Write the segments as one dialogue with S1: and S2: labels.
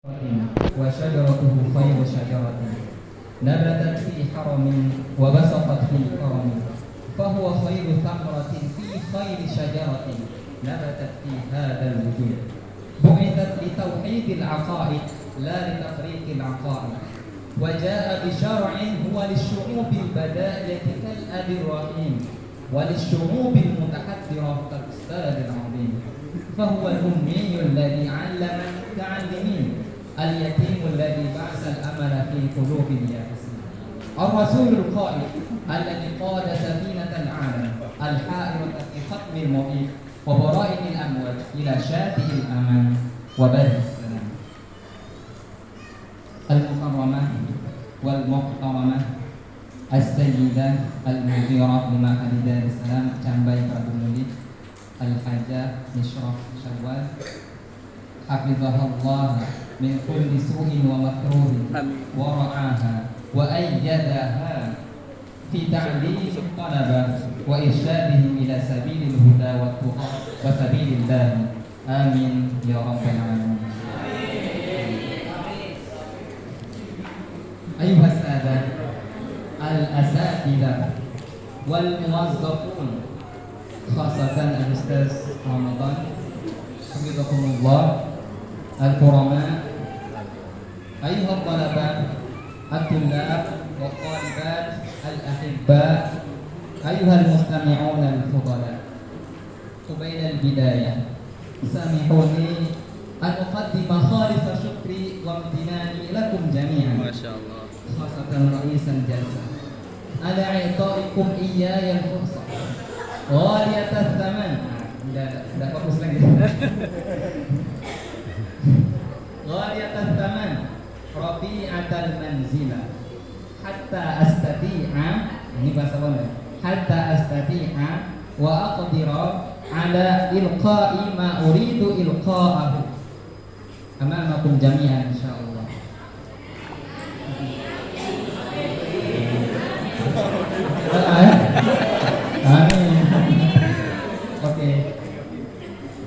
S1: وشجرته خير شجرة نبتت في حرم وبسطت في كرم فهو خير ثمرة في خير شجرة نبتت في هذا الوجود بعثت لتوحيد العقائد لا لتفريق العقائد وجاء بشرع هو للشعوب البدائية كالأب الرحيم وللشعوب المتحضرة كالأستاذ العظيم فهو الأمي الذي علم المتعلمين اليتيم الذي بعث الأمل في قلوب اليائسين الرسول القائد الذي قاد سفينة العالم الحائرة في ختم المحيط وبرائن الأمواج إلى شاطئ الأمان وبر السلام المكرمة والمحترمة السيدة المديرة لمعهد دار السلام Cambai Pradumudi Al-Hajjah Mishraf Syawal Hafizahullah min kulli su'in wa makruhin wa ra'aha wa ayyadaha fi ta'lim talabah wa irsyadihim ila sabilil huda wa tuqa wa sabilillah amin ya rabbal alamin. Ayuha sahabat al-asatidah wal muwazzafun khasatan al-ustaz Ramadan hafizakumullah al-kurama ayuha talabat at-tullab wa talibat al-ahibba ayuha al-mustami'un al-fudala qabla al-bidayah samihuni an uqaddima khalisa syukri wa imtinani lakum jami'an masyaallah khasatan ra'isan jalsa ala i'ta'ikum iyaya al-fursah ghaliyat thaman tidak fokus lagi ghaliyat thaman rabi'atal manzila hatta astati'a ini bahasa mana hatta astati'a wa aqdira ala ilqa'i ma uridu ilqa'ahu amamakum jami'an insyaallah. Amin. Oke.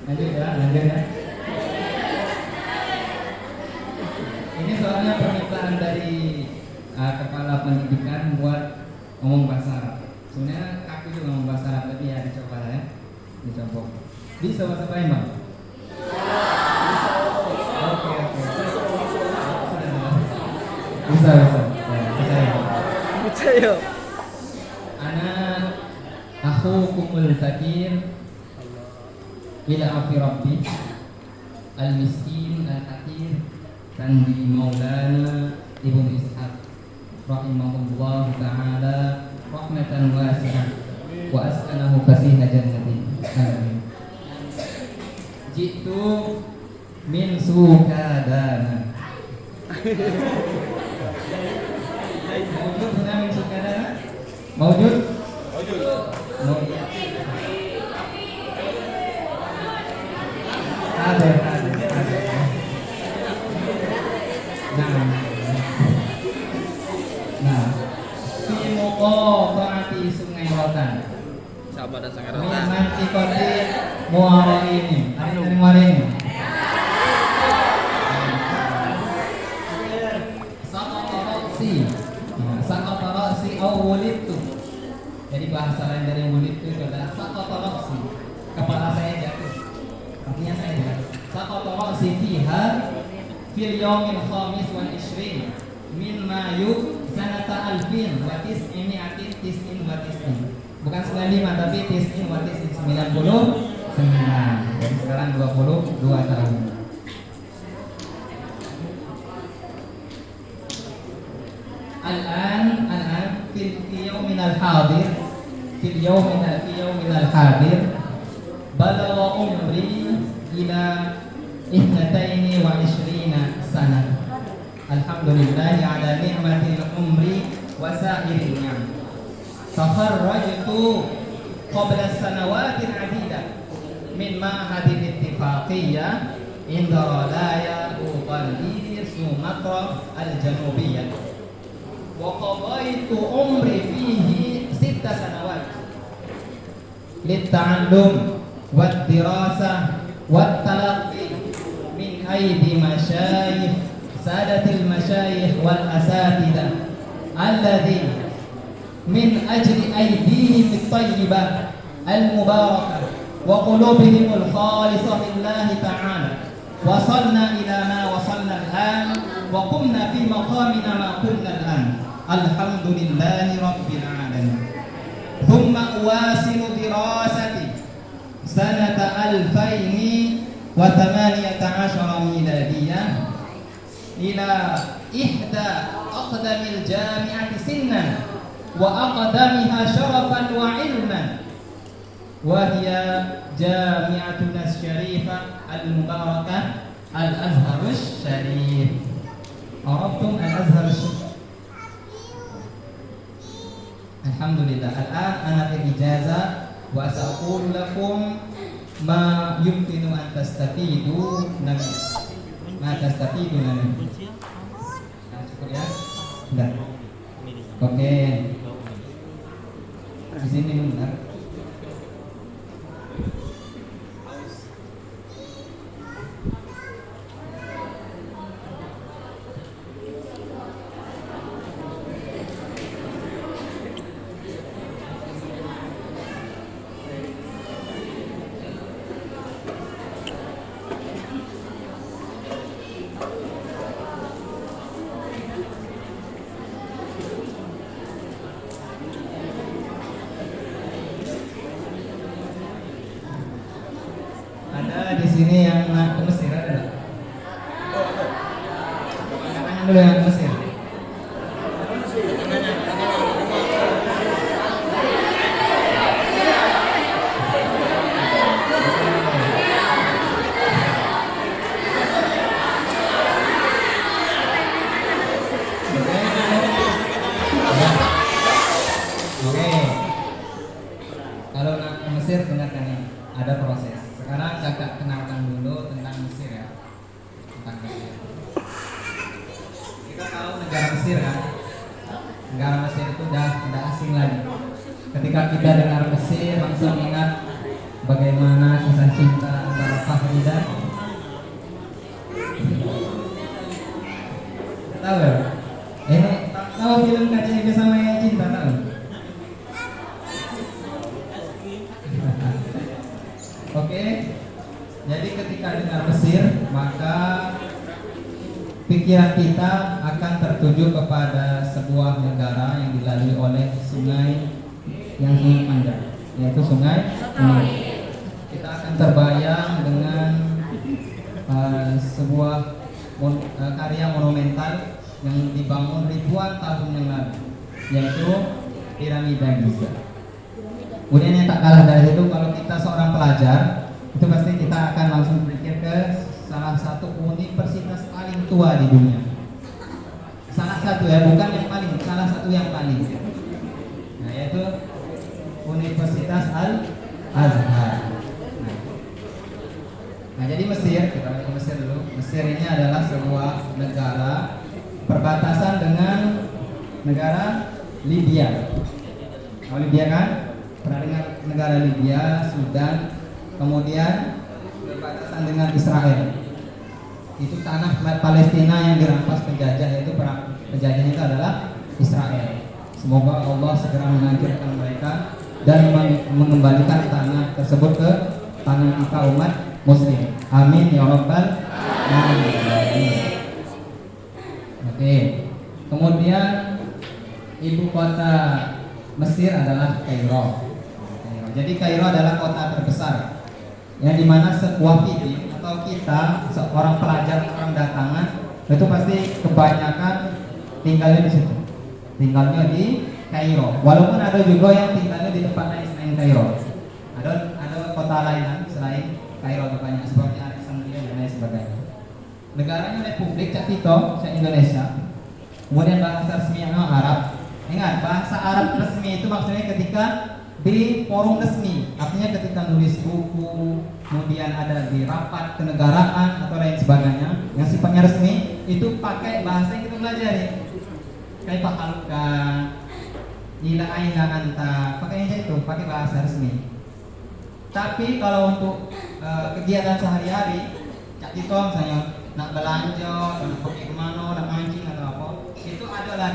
S1: Lanjut ya. Ini soalnya permintaan dari kepala pendidikan buat ngomong bahasa Arab. Sebenarnya aku juga ngomong bahasa Arab tapi ya dicoba ya. Dicoba. Bisa bahasa Palembang? Oke. Bisa. Percaya. Ana akhukumul fakir ila afi rabbi al-miskin al-hakir Tandi Maulana Ibnu Ishaq rahimahullah ta'ala rahmatan wasi'ah wa askanahu fasiha jannati amin. Jitu min sukadana Mawjud huna min sukadana Mawjud? Ada. Nah, fi muqatta'ati Sungai Rotan.
S2: Sahabat dan Sungai Rotan.
S1: Manti koti muara ini. Ada muara ini. Saqata ra'si aw wulidtu. Jadi bahasa lain dari wulidtu itu adalah saqata ra'si. Kepala saya jatuh. Artinya saya jatuh. Saqata ra'si fiha fil yawmil khamis wal ishrin min Mayu sanata alfin wa tis'imi'atin tis'in wa tis'in. Bukan 95 tapi tis'in wa tis'in 99. Jadi sekarang 22 tahun. Al-an fil yawmin al-hadir fil yawmin al-hadir balagha umri ila 22 sana. Alhamdulillah ala ni'matil umri wa sa'irin ni'am. Takharrajtu qabla sanawatin adidah min ma'hadil ittifaqiyah inda Ralaya Uqalli Sumatra al-Janubiyyah wa qadaitu umri fihi 6 sanawat lit-ta'allum wad-dirasah wat-talaqqi min aidi masyayikh sadatil masyayikh wal asatidah alladzina min ajli aydihim at-tayyibah al-mubarakah wa qulubihimul khalisah lillahi ta'ala wasalna ila ma wasalna al-an wa qumna fi maqamina ma qumna al-an alhamdulillahi rabbil alamin. Thumma uwasilu dirasati sanata 2018 miladiyah ila ihda aqdamil jami'ati sinnan wa aqdamiha syarafan wa ilman wa hiya jami'atuna syarifah al-mubarakah al-Azhar Syarif. Arabtum al-Azhar Syarif? Alhamdulillah. Al-an ana fil ijazah wa sa'qulu lakum ma yumkinu an tastafidu nabi. Ma tastafidu nabi. Cukup ya? Sudah. Oke. Di sini benar. Di sini yang ke Mesir ada nggak? Tangan dulu yang ke Mesir. Oke. Kalau nak ke Mesir dengarkan ini, ada proses. Sekarang kakak kenalkan dulu tentang Mesir ya. Tentang Mesir. Kita tahu negara Mesir kan? Negara Mesir itu udah asing lagi. Ketika kita dengar Mesir langsung ingat bagaimana kisah cinta antara Fahri dan tahu ya? Tahu film Kaca Bersama Yang Cinta tahu? Oke, jadi ketika dengar Mesir, maka pikiran kita akan tertuju kepada sebuah negara yang dilalui oleh sungai yang sangat panjang, yaitu Sungai Nil. Kita akan terbayang dengan sebuah karya monumental yang dibangun ribuan tahun yang lalu, yaitu piramida Giza. Kemudian yang tak kalah dari itu, kalau kita seorang pelajar, itu pasti kita akan langsung berpikir ke salah satu universitas paling tua di dunia. Salah satu ya, bukan yang paling, salah satu yang paling. Nah, yaitu Universitas Al-Azhar. Nah, jadi Mesir, kita lihat Mesir dulu. Mesir ini adalah sebuah negara perbatasan dengan negara Libya. Oh, Libya kan? Pernah dengar negara Libya, Sudan, kemudian berbatasan dengan Israel. Itu tanah Palestina yang dirampas penjajah, yaitu penjajahnya itu adalah Israel. Semoga Allah segera menghancurkan mereka dan mengembalikan tanah tersebut ke tangan kita umat Muslim. Amin ya rabbal alamin. Oke. Kemudian ibu kota Mesir adalah Kairo. Jadi Kairo adalah kota terbesar, yang dimana sebuah film atau kita seorang pelajar, orang datangan itu pasti kebanyakan tinggalnya di situ, tinggalnya di Kairo. Walaupun ada juga yang tinggalnya di tempat lain selain Kairo. Ada kota lain selain Kairo banyak seperti Alexandria dan lain sebagainya. Negaranya Republik Cak Tito, Indonesia. Kemudian bahasa resminya Arab. Ingat, bahasa Arab resmi itu maksudnya ketika di forum resmi, artinya ketika nulis buku, kemudian ada di rapat kenegaraan atau lain sebagainya yang sifatnya resmi, itu pakai bahasa yang kita pelajari. Kayak pahaluka, ila aina anta, pakainya itu pakai bahasa resmi. Tapi kalau untuk kegiatan sehari-hari, Cak Tito misalnya nak belanja, nak pergi kemana,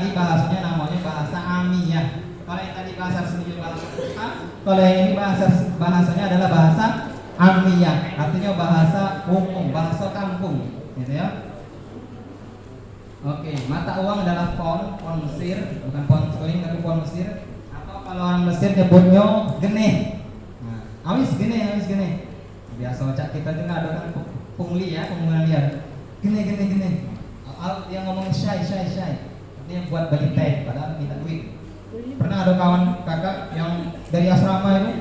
S3: tadi bahasanya namanya bahasa Amiyah. Kalau yang tadi bahasa resmi bahasa kita, kalau yang ini bahasanya adalah bahasa Amiyah, artinya bahasa umum, bahasa kampung, gitu ya. Oke, mata uang adalah pound Mesir, bukan pound sterling tapi pound Mesir. Atau kalau orang Mesir nyebutnya geneh. Nah, awis geneh. Biasa ocak kita juga ada kan pungli ya, penggunaan liar. Geneh. Dia ngomong syai. Artinya buat bagi teh, padahal minta duit. Pernah ada kawan kakak yang dari asrama itu,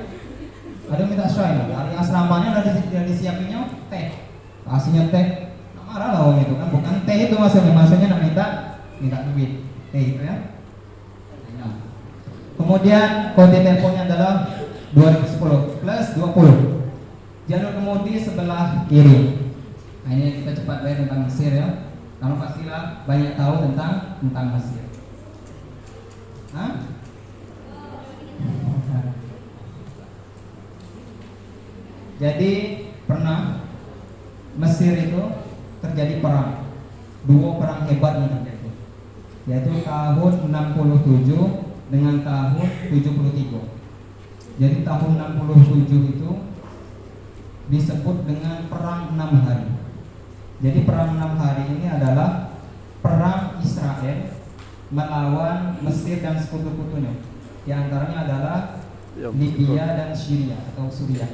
S3: ada minta syai, dari asramanya udah disiapinnya teh, kasihnya teh. Marah lah orang itu kan, bukan teh itu maksudnya nak minta duit teh itu ya. Nah. Kemudian kode teleponnya adalah 2010 plus 20. Jalur kemudi sebelah kiri. Nah ini kita cepat bayar tentang Mesir ya. Kamu pastilah banyak tahu tentang Mesir. Hah? Jadi pernah Mesir itu terjadi perang, dua perang hebat yang terjadi, yaitu tahun 67 dengan tahun 73. Jadi tahun 67 itu disebut dengan perang 6 hari. Jadi perang 6 hari ini adalah perang Israel melawan Mesir dan sekutu-sekutunya. Di antaranya adalah Libya dan Syria atau Suriah.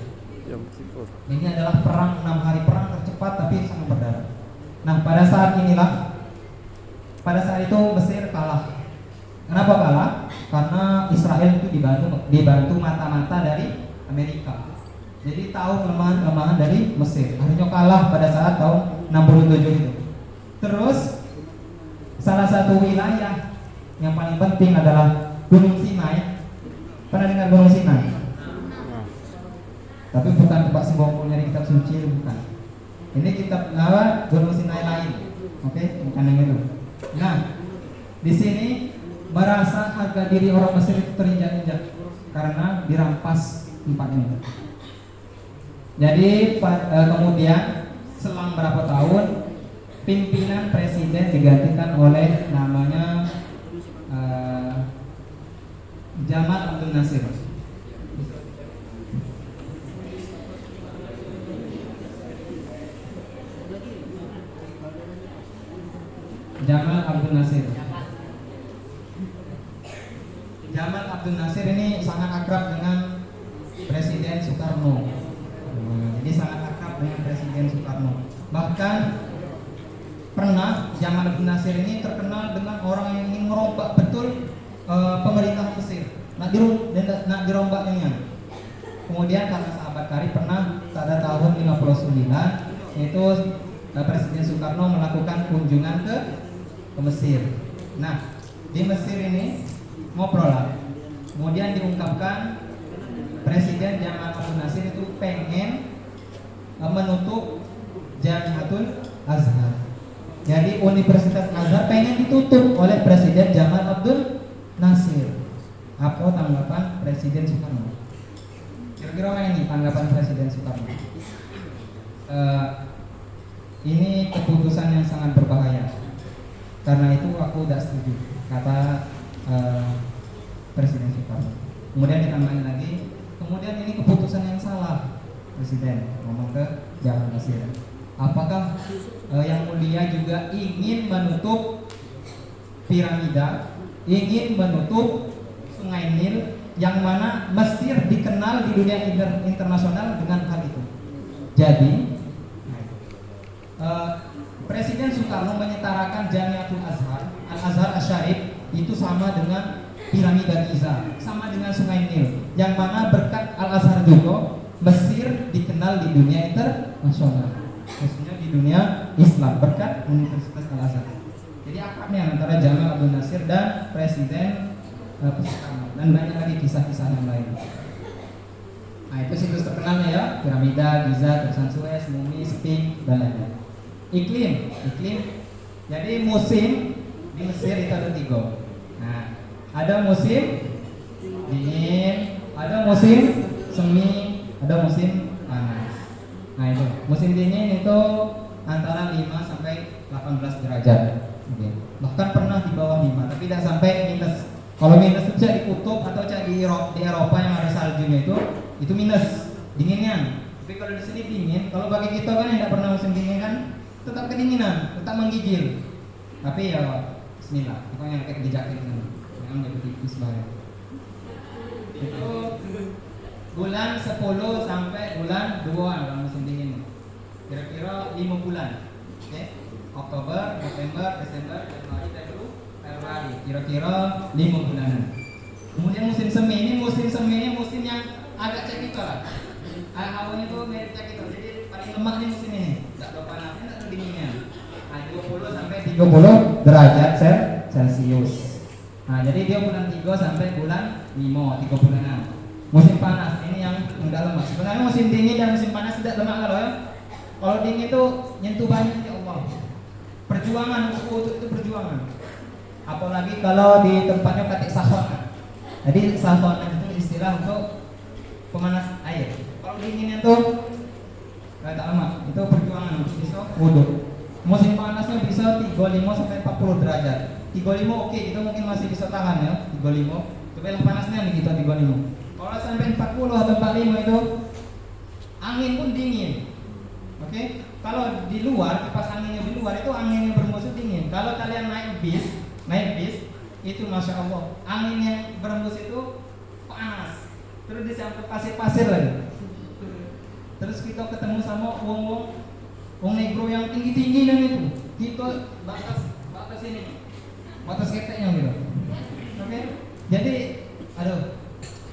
S3: Ini adalah perang 6 hari, perang tercepat tapi sangat berdarah. Nah, pada saat itu Mesir kalah. Kenapa kalah? Karena Israel itu dibantu mata-mata dari Amerika. Jadi tahu kelemahan dari Mesir. Akhirnya kalah pada saat tahun 67 itu. Terus salah satu wilayah yang paling penting adalah Gunung Sinai. Pernah dengar Gunung Sinai? Tapi bukan tempat sembongkol dari kitab suci, bukan. Ini kitab Gunung Sinai lain. Oke, bukan yang itu. Nah, di sini merasa harga diri orang Mesir itu terinjak-injak karena dirampas tempat ini. Jadi kemudian selang berapa tahun pimpinan presiden digantikan oleh namanya Jamal Abdul Nasir. Jamal Abdul Nasir. Jamal Abdul Nasir ini sangat akrab dengan Presiden Soekarno. Jadi sangat akrab dengan Presiden Soekarno. Bahkan pernah Jamal Abdul Nasir ini terkenal dengan orang yang ingin merombak betul pemerintah Mesir. Nak dirombaknya. Kemudian karena sahabat karib pernah pada tahun 59 itu Presiden Soekarno melakukan kunjungan ke Mesir. Nah, di Mesir ini ngobrol lah. Kemudian diungkapkan Presiden Jamal Abdul Nasir itu pengen menutup Jamiatul Azhar. Jadi Universitas Azhar pengen ditutup oleh Presiden Jamal Abdul Nasir. Apa tanggapan Presiden Soekarno? Kira-kira apa ini tanggapan Presiden Soekarno? Ini keputusan yang sangat berbahaya. Karena itu aku tidak setuju, kata Presiden Soekarno. Kemudian ditambahin lagi, kemudian ini keputusan yang salah. Presiden ngomong ke Jamal Nasir, apakah yang mulia juga ingin menutup piramida, ingin menutup Sungai Nil, yang mana Mesir dikenal di dunia internasional dengan hal itu. Jadi Presiden Soekarno menyetarakan Jamiatul Azhar, Al-Azhar Asy-Syarif itu sama dengan piramida Giza, sama dengan Sungai Nil, yang mana berkat Al-Azhar juga Mesir dikenal di dunia internasional, khususnya di dunia Islam berkat Universitas Al-Azhar. Jadi akrabnya antara Jamal Abdul Nasir dan Presiden Soekarno, dan banyak lagi kisah-kisah yang lain. Nah, itu situs terkenalnya ya, piramida Giza, terusan Suez, Mumi, Sphinx, dan lain-lain. Iklim. Jadi musim di Mesir itu ada 3. Nah, ada musim dingin, ada musim semi, ada musim panas. Nah itu musim dingin itu antara 5 sampai 18 derajat. Oke. Bahkan pernah di bawah 5, tapi tidak sampai minus. Kalau minus itu di kutub atau di Eropa yang ada saljunya itu minus dinginnya. Tapi kalau di sini dingin, kalau bagi kita kan yang tidak pernah musim dingin kan tetap kedinginan, tetap menggigil. Tapi ya bismillah, pokoknya kayak di jaket ini. Jangan jadi tipis banget. Itu bulan 10 sampai bulan 2 dalam musim dingin. Kira-kira 5 bulan. Oke. Oktober, November, Desember, Januari, Februari. Kira-kira 5 bulanan. Kemudian musim semi ini musim yang agak cekito lah. Hawanya tuh mirip cekito. Jadi paling lemah nih musim ini. Tidak terlalu panasnya, tidak terlalu dinginnya. Nah, 20 sampai 30 derajat Celcius. Nah, jadi dia bulan 3 sampai bulan 5, 3 bulanan. Musim panas ini yang tidak lemah. Sebenarnya musim dingin dan musim panas tidak lemah kalau ya. Kalau dingin itu nyentuh banyak ya Allah. Perjuangan itu perjuangan. Apalagi kalau di tempatnya katik sahwan. Jadi sahwan itu istilah untuk pemanas air. Kalau dinginnya itu tak lama. Itu perjuangan untuk bisa wudhu. Musim panasnya bisa 35 sampai 40 derajat. 35 oke, itu mungkin masih bisa tahan ya. 35. Tapi yang panasnya nih kita 35. Kalau sampai 40 atau 45 itu angin pun dingin. Oke, kalau di luar kipas anginnya di luar itu anginnya bermusuh dingin. Kalau kalian naik bis itu masya Allah angin yang berembus itu panas. Terus dicampur pasir lagi. Terus kita ketemu sama wong negro yang tinggi dan itu. Kita batas ini, batas keteknya gitu. Oke, jadi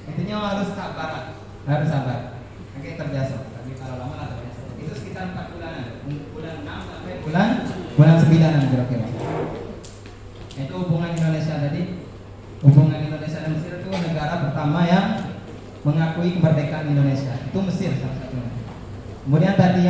S3: intinya harus sabar. Oke, terbiasa. Tapi kalau lama lah terbiasa. Itu sekitar 4 bulanan, bulan 6 sampai bulan 9 kira-kira. Itu hubungan Indonesia tadi. Hubungan Indonesia dan Mesir itu negara pertama yang mengakui kemerdekaan Indonesia. Itu Mesir salah satunya. Kemudian tadi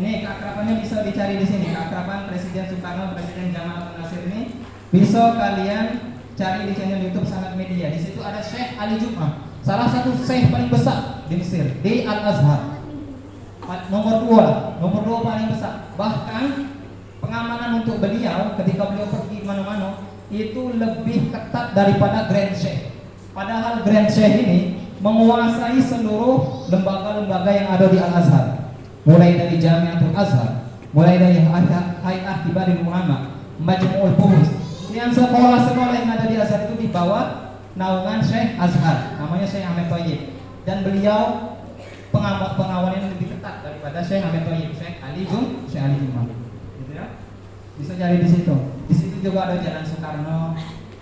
S3: ini keakrabannya bisa dicari di sini. Keakraban Presiden Soekarno, Presiden Jamal Abdel Nasir ini bisa kalian cari di channel YouTube Sanad Media. Di situ ada Syekh Ali Jum'ah, salah satu syekh paling besar di Mesir, di Al-Azhar. Nomor 2 paling besar. Bahkan pengamanan untuk beliau ketika beliau pergi mana-mana itu lebih ketat daripada Grand Sheikh. Padahal Grand Sheikh ini menguasai seluruh lembaga-lembaga yang ada di Al-Azhar. Mulai dari Jamiatul Azhar, mulai dari Hay'ah Kibarul Ulama, Majmu'ul Buhus. Yang sekolah-sekolah yang ada di Azhar itu di bawah naungan Syekh Azhar, namanya Syekh Ahmed Thayyib. Dan beliau pengawalan yang lebih ketat daripada Syekh Ahmed Thayyib, Syekh Ali Jum'ah. Gitu ya. Bisa cari di situ. Di situ juga ada Jalan Soekarno.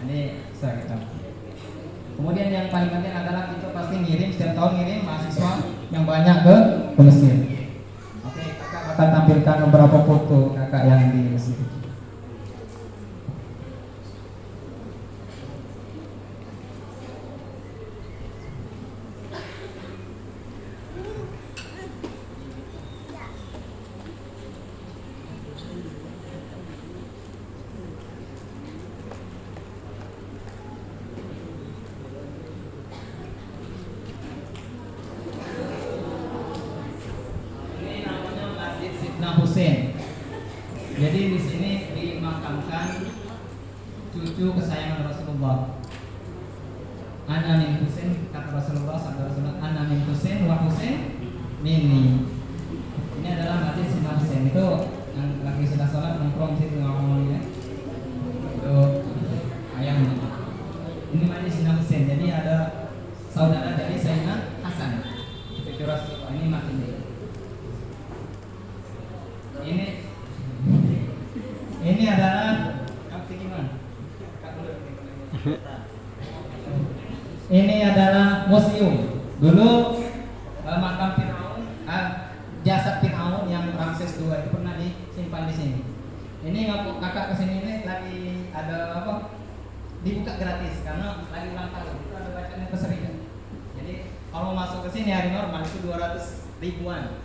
S3: Ini saya kita. Kemudian yang paling penting adalah kita pasti setiap tahun ngirim mahasiswa yang banyak ke Mesir. Oke, kakak akan tampilkan beberapa foto kakak yang di Mesir. Jadi di sini dimakamkan cucu kesayangan Rasulullah. Ana min Husain, kata Rasulullah SAW, Ana min Husain wa Husain minni. Ini adalah masjid Sayyidina Husain. Itu yang lagi sudah sholat nongkrong situ ngomong-ngomongnya. Itu ayam. Ini masjid Sayyidina Husain. Jadi ada saudara dari Sayyidina Hasan. Cucu Rasulullah. Ini masjidnya. Ini adalah ini adalah museum. Dulu makam Firaun, jasad Firaun yang Ramses II itu pernah disimpan di sini. Ini kakak kesini ini lagi ada apa? Dibuka gratis karena lagi ulang tahun. Itu ada bacaan keseringan. Jadi kalau masuk ke sini hari normal itu 200 ribuan.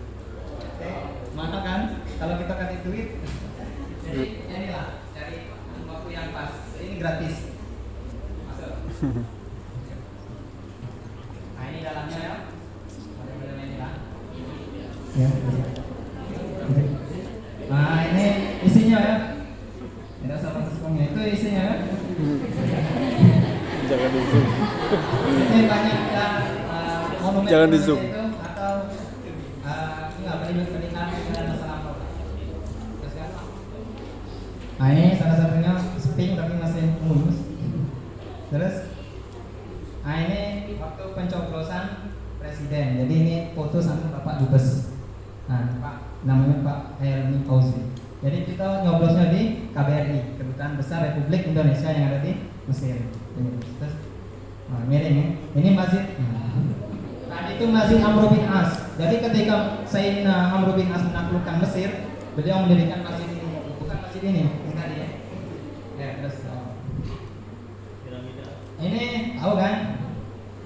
S3: Oke, mana kan? Kalau kita kasih duit. Jadi inilah cari waktu yang pas. Ini gratis. Masuk. Nah ini dalamnya ya. Model-model ini lah. Ya. Nah ini isinya ya. isinya kan?
S2: Jangan di zoom.
S3: Ini banyak yang monumen
S2: Jangan di zoom.
S3: itu atau enggak peninggalan masa lampau. Terus kan? Nah ini salah satunya Sphinx tapi masih mulus. Terus, nah ini waktu pencoblosan presiden. Jadi ini foto sama Bapak Dubes. Nah, Pak namanya Pak Helmi Fauzi. Jadi kita nyoblosnya di KBRI, Kedutaan Besar Republik Indonesia yang ada di Mesir. Terus, nah, miring ya. Ini masjid. Tadi itu Masjid Amr bin As. Jadi ketika Sayyidina Amr bin As menaklukkan Mesir, beliau mendirikan masjid ini. Bukan masjid ini, yang tadi ya. Ya, terus. Ini tahu kan?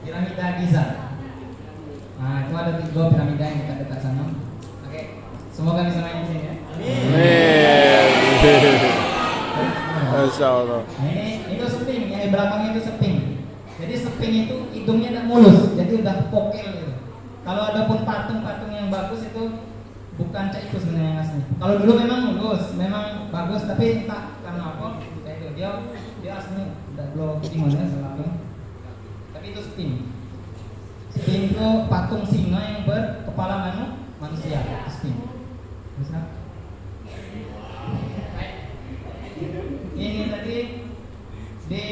S3: Piramida Giza. Nah, itu ada 3 piramida yang dekat sana. Oke. Semoga bisa main di sini ya.
S2: Masya Allah.
S3: Nah, ini itu Sphinx, yang di belakangnya itu Sphinx. Jadi Sphinx itu hidungnya tidak mulus, jadi udah pokel gitu. Kalau ada pun patung-patung yang bagus itu bukan cak itu sebenarnya yang asli. Kalau dulu memang mulus, memang bagus, tapi entah karena apa kayak itu dia aslinya udah belum gimana selalu. Tapi itu Sphinx. Sphinx itu patung singa yang berkepala manusia. Sphinx. Bisa? Ini tadi di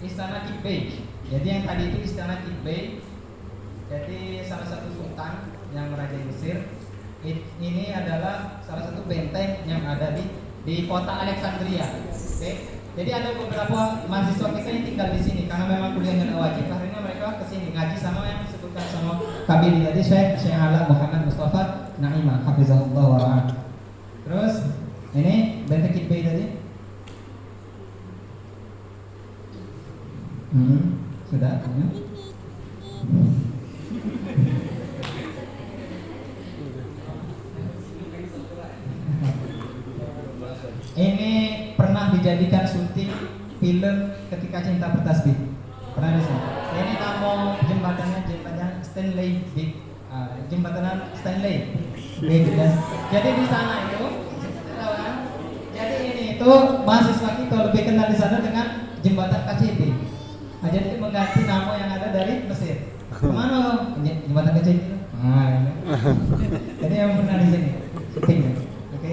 S3: Istana Kitbay. Jadi yang tadi itu Istana Kitbay. Jadi salah satu sultan yang merajai Mesir. Ini adalah salah satu benteng yang ada di kota Alexandria. Oke. Jadi ada beberapa mahasiswa kita yang tinggal di sini karena memang kuliahnya tidak wajib. Akhirnya mereka kesini ngaji sama yang disebutkan sama Kabiri tadi Syekh Ala Muhammad Mustafa Naimah hafizahullah wa ra'ah. Terus ini benteng Kitbay tadi. Sudah. Ini pernah dijadikan syuting film Ketika Cinta Bertasbih. Pernah di sini. Ini nama jembatannya Stanley Big. Jembatan Stanley Big. Jadi di sana itu, tahu kan? Jadi ini itu mahasiswa kita lebih kenal di sana dengan jembatan KCB. Nah, jadi mengganti nama yang ada dari Mesir. Kemana? Jembatan KCB. Nah, ini. Jadi yang pernah di sini. Syuting. Oke.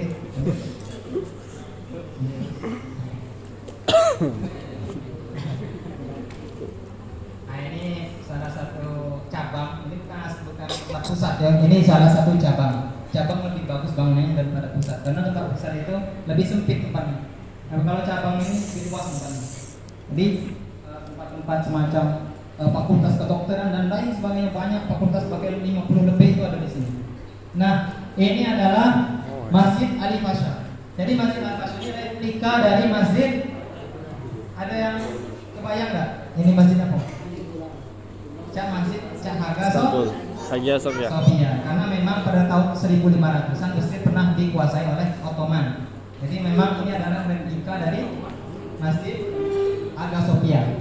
S3: Nah ini salah satu cabang, ini bukan tempat pusat ya, ini salah satu cabang. Cabang lebih bagus bangunannya daripada pusat, karena tempat pusat itu lebih sempit tempatnya. Nah, kalau cabang ini lebih luas tempatnya. Jadi tempat-tempat semacam fakultas kedokteran dan lain sebagainya banyak, fakultas pakai 50 lebih itu ada di sini. Nah ini adalah Masjid Ali Pasha. Jadi Masjid Ali Pasha ini replika dari masjid. Ada yang kebayang nggak? Ini masjid apa? Masjid Hagia Sophia. Karena memang pada tahun 1500-an Mesir pernah dikuasai oleh Ottoman. Jadi memang ini adalah replika dari Masjid Hagia Sophia.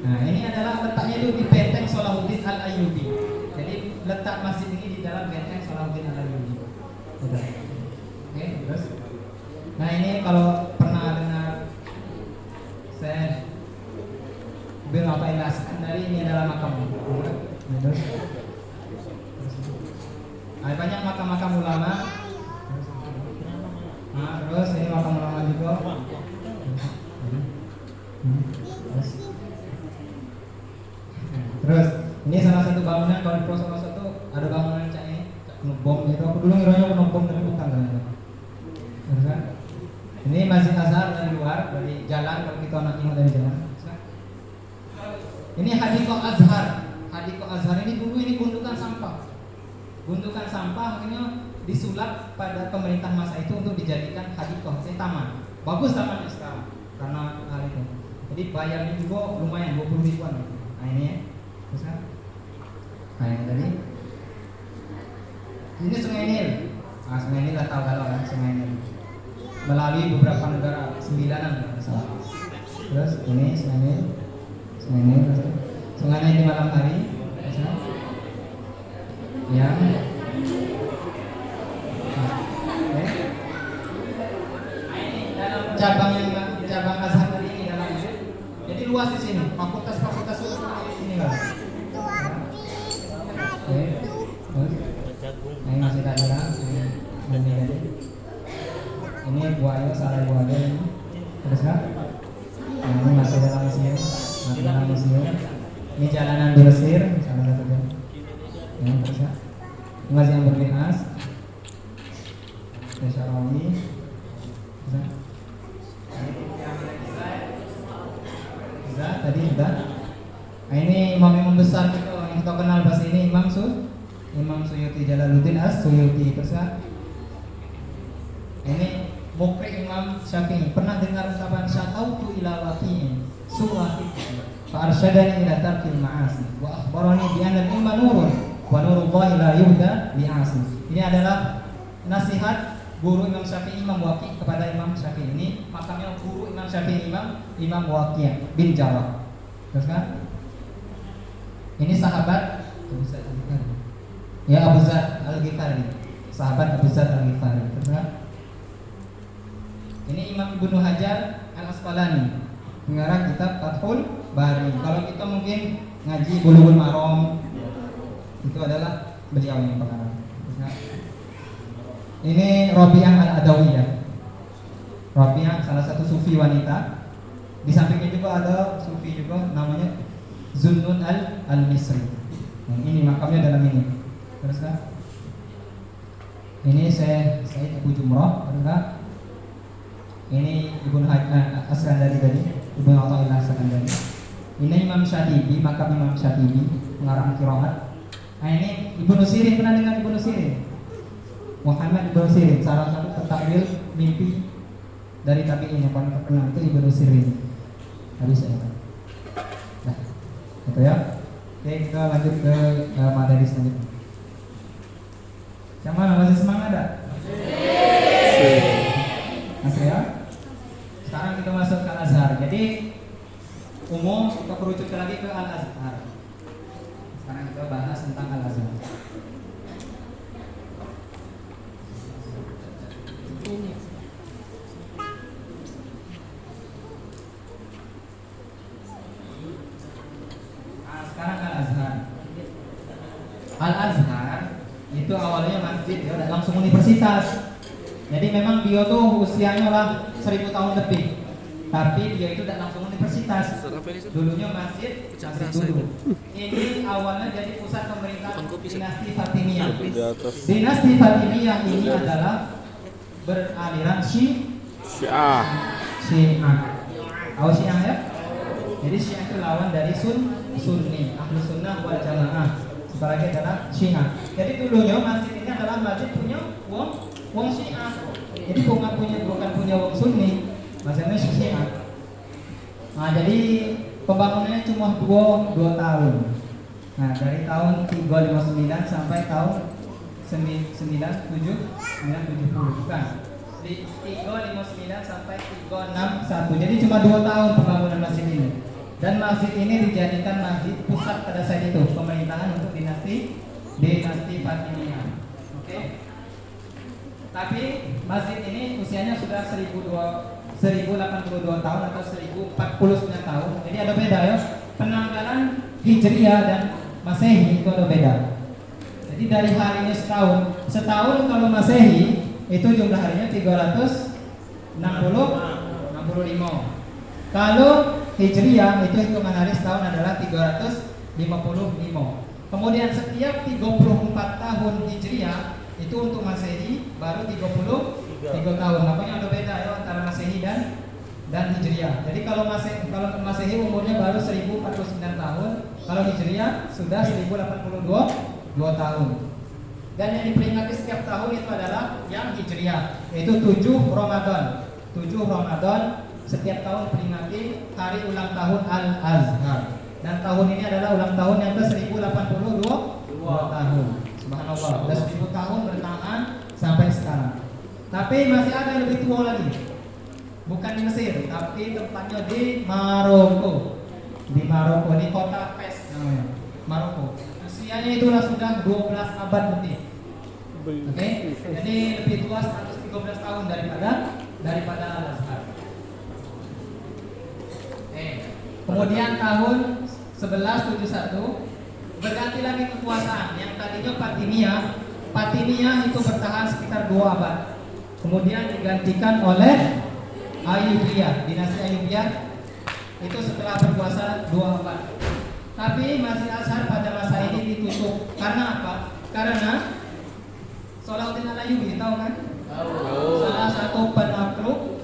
S3: Nah ini adalah letaknya itu di benteng Salahuddin Al-Ayyubi. Jadi letak masjid ini di dalam benteng Salahuddin Al-Ayyubi. Oke, terus. Nah ini kalau pernah dengar saya bilang apa ilaskan dari ini adalah makam. Ada banyak makam-makam ulama. Nah, terus ini makam ulama juga. Terus ini salah satu bangunan kalau di Pelosok itu ada bangunan cak ini, ngebom gitu. Aku dulu ngiranya ngebom tapi bukan ternyata. Terus kan? Ini Masjid Azhar dari luar, dari jalan kalau kita nak tengok dari jalan. Ini Hadiqah Azhar. Hadiqah Azhar ini dulu ini gundukan sampah. Gundukan sampah akhirnya disulap pada pemerintah masa itu untuk dijadikan hadiqah, taman. Bagus tamannya sekarang karena hal itu. Jadi bayarnya juga lumayan 20 ribuan. Nah ini ya. Terus kan? Nah yang tadi. Ini Sungai Nil. Nah Sungai Nil lah tahu kalau kan Sungai Nil. Melalui beberapa negara, 9-an kalau salah. Terus ini Sungai Nil. Sungai Nil di malam hari. Ya. Ini dalam cabang Azhar tadi luas di sini. Fakultas-fakultas itu di sini kan. Oke. Ini masih tak hilang. Ini buaya, salah buaya ini. Terus kan? Nah, ini masih dalam museum. Masih dalam museum. Ini jalanan di Mesir, salah satunya. Ya, terus kan? Ini masih yang berlias. Syarawi. Terus kan? Tadi sudah. Nah, ini imam besar gitu yang kita kenal pas ini Imam Suyuti Jalaluddin As-Suyuti. Terus kan? Ini Mukri Imam Syafi'i. Pernah dengar ucapan syaqautu ila waqi'in suwahi fa arsyadani ila tarkil ma'asi wa akhbarani bi anna al-ilma nurun wa nurullahi la yuhda bi'asi. Ini adalah nasihat guru Imam Syafi'i Imam Waqi' kepada Imam Syafi'i. Ini makamnya guru Imam Syafi'i Imam Waqi' bin Jarrah. Terus kan? Ini sahabat ya Abu Zar Al-Ghifari. Sahabat Abu Zar Al-Ghifari. Terus kan? Ini Imam Ibnu Hajar Al-Asqalani, pengarang kitab Fathul Bari. Kalau kita mungkin ngaji Bulughul Maram, itu adalah beliau yang pengarang. Terus kan? Ini Rabi'ah Al-Adawiyah. Rabi'ah salah satu sufi wanita. Di sampingnya juga ada sufi juga namanya Zunnun Al-Misri. Nah, ini makamnya dalam ini. Terus kan? Ini Said Abu Jumrah, terus ini Ibnu As-Sakandari tadi, Ibnu Athaillah As-Sakandari. Ini Imam Syatibi, makam Imam Syatibi, pengarang qiraat. Nah, ini Ibnu Sirin, pernah dengar Ibnu Sirin? Muhammad Ibnu Sirin, salah satu pentakwil mimpi dari tabi'in yang paling terkenal itu Ibnu Sirin. Habis ya. Nah, gitu ya. Oke, kita lanjut ke materi selanjutnya. Yang mana masih semangat tak? Masih ya? Sekarang kita masuk ke Al-Azhar. Jadi umum kita kerucut lagi ke Al-Azhar. Sekarang kita bahas tentang Al-Azhar. Sekarang Al-Azhar. Al-Azhar itu awalnya masjid ya, udah langsung universitas. Jadi memang dia tuh usianya lah 1000 tahun lebih. Tapi dia itu udah langsung universitas. Dulunya masjid dulu. Ini awalnya jadi pusat pemerintahan dinasti Fatimiyah. Dinasti Fatimiyah ini adalah beraliran Syiah. Tahu Syiah ya? Jadi Syiah itu lawan dari Sunni, Ahlu Sunnah wal Jamaah. Sebagai adalah Syiah. Jadi dulunya masjid ini adalah masjid punya wong Syiah. Jadi bukan punya wong Sunni, masjidnya Syiah. Nah, jadi pembangunannya cuma 2 tahun. Nah, dari tahun 359 sampai tahun 970 bukan. Di 359 sampai 361. Jadi cuma 2 tahun pembangunan masjid ini. Dan masjid ini dijadikan masjid pusat pada saat itu pemerintahan untuk dinasti Fatimiyah. Oke. Tapi masjid ini usianya sudah 1082 tahun atau 1049 tahun. Jadi ada beda ya. Penanggalan Hijriah dan Masehi itu ada beda. Jadi dari harinya setahun kalau Masehi itu jumlah harinya 365. Kalau Hijriah itu hitungan hari setahun adalah 355. Kemudian setiap 34 tahun Hijriah itu untuk Masehi baru 33 tahun. Makanya ada beda ya antara Masehi dan Hijriah. Jadi kalau Masehi umurnya baru 1049 tahun, kalau Hijriah sudah 1082 tahun. Dan yang diperingati setiap tahun itu adalah yang Hijriah, yaitu 7 Ramadan. 7 Ramadan setiap tahun diperingati hari ulang tahun Al-Azhar. Dan tahun ini adalah ulang tahun yang ke-1082 tahun. Subhanallah, sudah 1000 tahun bertahan sampai sekarang. Tapi masih ada yang lebih tua lagi. Bukan di Mesir, tapi tempatnya di Maroko. Di Maroko, di kota Fes namanya, Maroko. Usianya itulah sudah 12 abad lebih. Oke, jadi lebih tua 113 tahun daripada Al-Azhar. Kemudian tahun 1171 berganti lagi kekuasaan. Yang tadinya Fatimiyah itu bertahan sekitar 2 abad. Kemudian digantikan oleh Ayyubiyah, dinasti Ayyubiyah itu setelah berkuasa 2 abad. Tapi Masjid Azhar pada masa ini ditutup. Karena apa? Karena Salahuddin Al-Ayyubi, tahu kan? Salah satu penakluk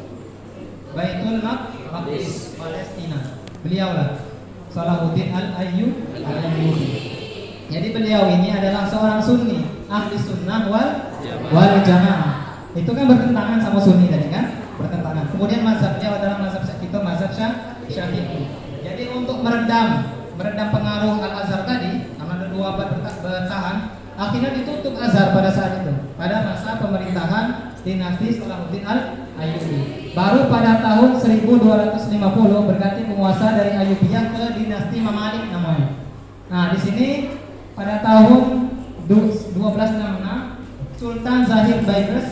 S3: Baitul Maqdis Palestina. Beliaulah Salahuddin Al-Ayyubi. Jadi beliau ini adalah seorang Sunni, ahli sunnah wal jamaah. Itu kan bertentangan sama Sunni tadi kan? Bertentangan. Kemudian mazhab beliau adalah mazhab Syafi'i. Jadi untuk meredam pengaruh Al-Azhar tadi, karena ada 2 abad bertahan, akhirnya ditutup Azhar pada saat itu, pada masa pemerintahan dinasti Salahuddin Al-Ayyubi. Baru pada tahun 1250 berganti penguasa dari Ayyubiyah ke dinasti Mamalik namanya. Nah, di sini pada tahun 1266 Sultan Zahir Baybars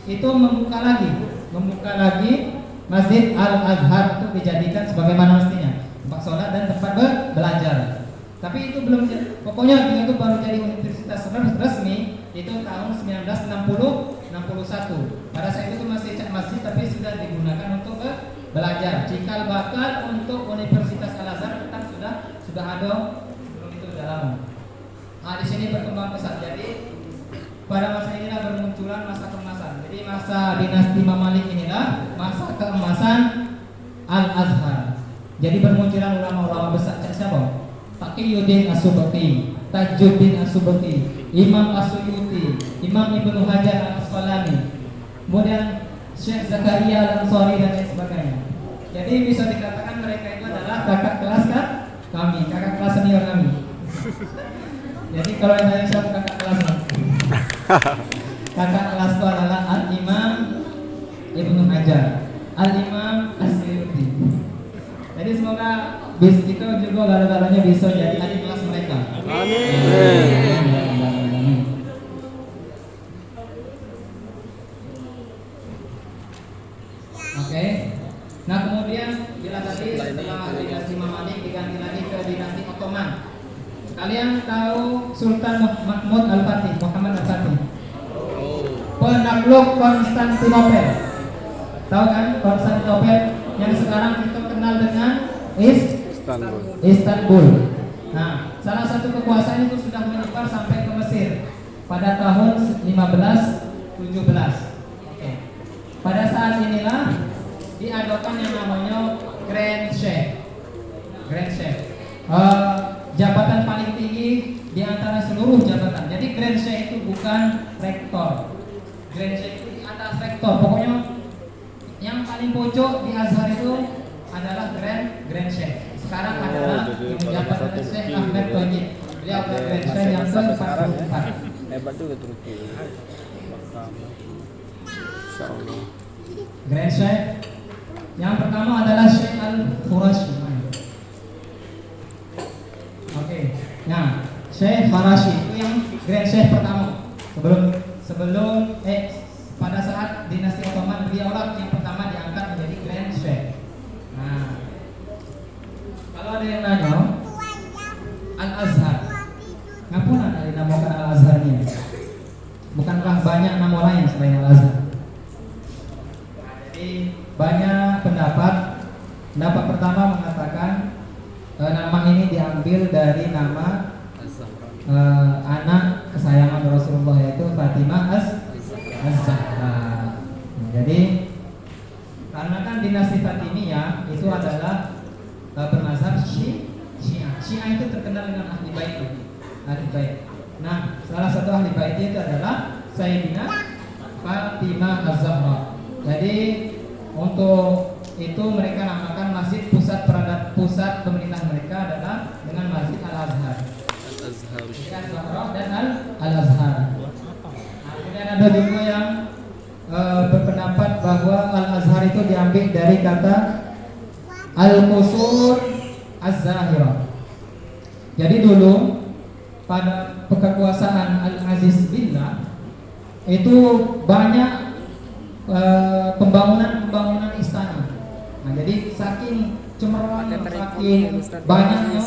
S3: itu membuka lagi Masjid Al-Azhar untuk dijadikan sebagaimana mestinya, tempat sholat dan tempat belajar. Tapi itu belum, pokoknya itu baru jadi universitas resmi itu tahun 1961. Pada saat itu masih masjid tapi sudah digunakan untuk belajar. Cikal bakal untuk Universitas Al-Azhar tetap sudah ada, belum itu sudah lama. Nah, di sini berkembang pesat. Jadi pada masa inilah bermunculan masa keemasan. Jadi masa dinasti Mamalik inilah masa keemasan Al-Azhar. Jadi bermunculan ulama-ulama besar siapa? Taqiyuddin As-Subki, Tajuddin As-Subki, Imam As-Suyuti, Imam Ibnu Hajar Al-Asqalani, kemudian Syekh Zakaria Al-Ansari dan lain sebagainya. Jadi bisa dikatakan mereka itu adalah kakak kelas kami, kakak kelas senior kami. Jadi kalau yang tanya siapa kakak kelas kami? Kakak kelas itu adalah Al-Imam Ibnu Hajar, Al-Imam As-Suyuti. Jadi semoga kita juga galanya bisa jadi adik kelas mereka. Amin. Oke. Nah kemudian jelas tadi setelah dinasti Mamalik diganti lagi ke dinasti Ottoman. Kalian tahu Sultan Mahmud Al-Fatih, Muhammad Al-Fatih, penakluk Konstantinopel. Tahu kan Konstantinopel yang sekarang kita kenal dengan Istanbul. Nah, salah satu kekuasaan itu sudah menyebar sampai ke Mesir pada tahun 1517. Oke. Pada saat inilah diadakan yang namanya Grand Sheikh. Jabatan paling tinggi di antara seluruh jabatan. Jadi Grand Sheikh itu bukan rektor. Grand Sheikh itu di atas rektor. Pokoknya yang paling pojok di Azhar itu adalah Grand Sheikh. Sekarang adalah jabatan Syekh Ahmed Thayyib. Beliau adalah Grand Sheikh yang ke-44.
S2: Hebat juga Turki. Insyaallah.
S3: Grand Sheikh yang pertama adalah Syekh Al-Khurashi. Oke. Nah, Syekh Khurashi itu yang Grand Sheikh pertama. Sebelum pada saat dinasti Ottoman beliaulah yang pertama diangkat menjadi Grand Sheikh. Nah, kalau ada yang nanya Al-Azhar, ngapun ada dinamakan Al-Azhar ini? Bukankah banyak nama lain selain Al-Azhar? Nah, jadi banyak pendapat. Pendapat pertama mengatakan nama ini diambil dari nama anak kesayangan Rasulullah yaitu Fatimah Az-Zahra. Jadi karena kan dinasti Fatimiyah itu adalah bermazhab Syiah. Syiah itu terkenal dengan ahli bait. Nah, salah satu ahli bait itu adalah Sayyidina Fatimah Az-Zahra. Jadi untuk itu mereka namakan masjid pusat pemerintahan mereka adalah dengan Masjid Al-Azhar. Al-Zahra dan Al-Azhar. Nah, kemudian ada juga yang berpendapat bahwa Al-Azhar itu diambil dari kata Al-Qusur Az-Zahira. Jadi dulu pada kekuasaan Al-Aziz Billah itu banyak pembangunan istana. Nah, jadi saking cemerlang,
S2: Pakai tarik
S3: saking
S2: pun, Ustaz.
S3: banyaknya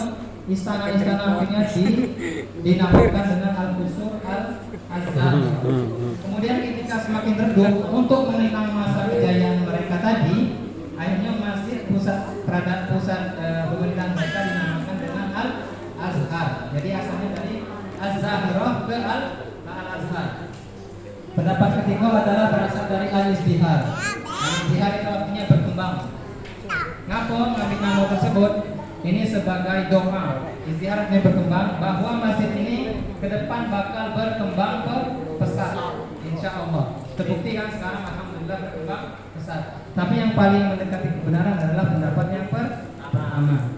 S3: istana-istana akhirnya dinamakan dengan Al-Qusur Al-Azhar. Kemudian ketika semakin redup, untuk mengenang masa kejayaan mereka tadi, akhirnya masjid pusat pemerintahan mereka dinamakan dengan Al-Azhar. Jadi asalnya dari Az-Zahirah ke Al-Azhar. Pendapat ketiga adalah berasal dari Al-Izdihar. Al-Izdihar itu artinya berkembang. Ngapa ngambil nama tersebut? Ini sebagai doa. Izdihar artinya berkembang, bahwa masjid ini ke depan bakal berkembang pesat, insya Allah. Terbukti kan sekarang alhamdulillah berkembang pesat. Tapi yang paling mendekati kebenaran adalah pendapat yang pertama.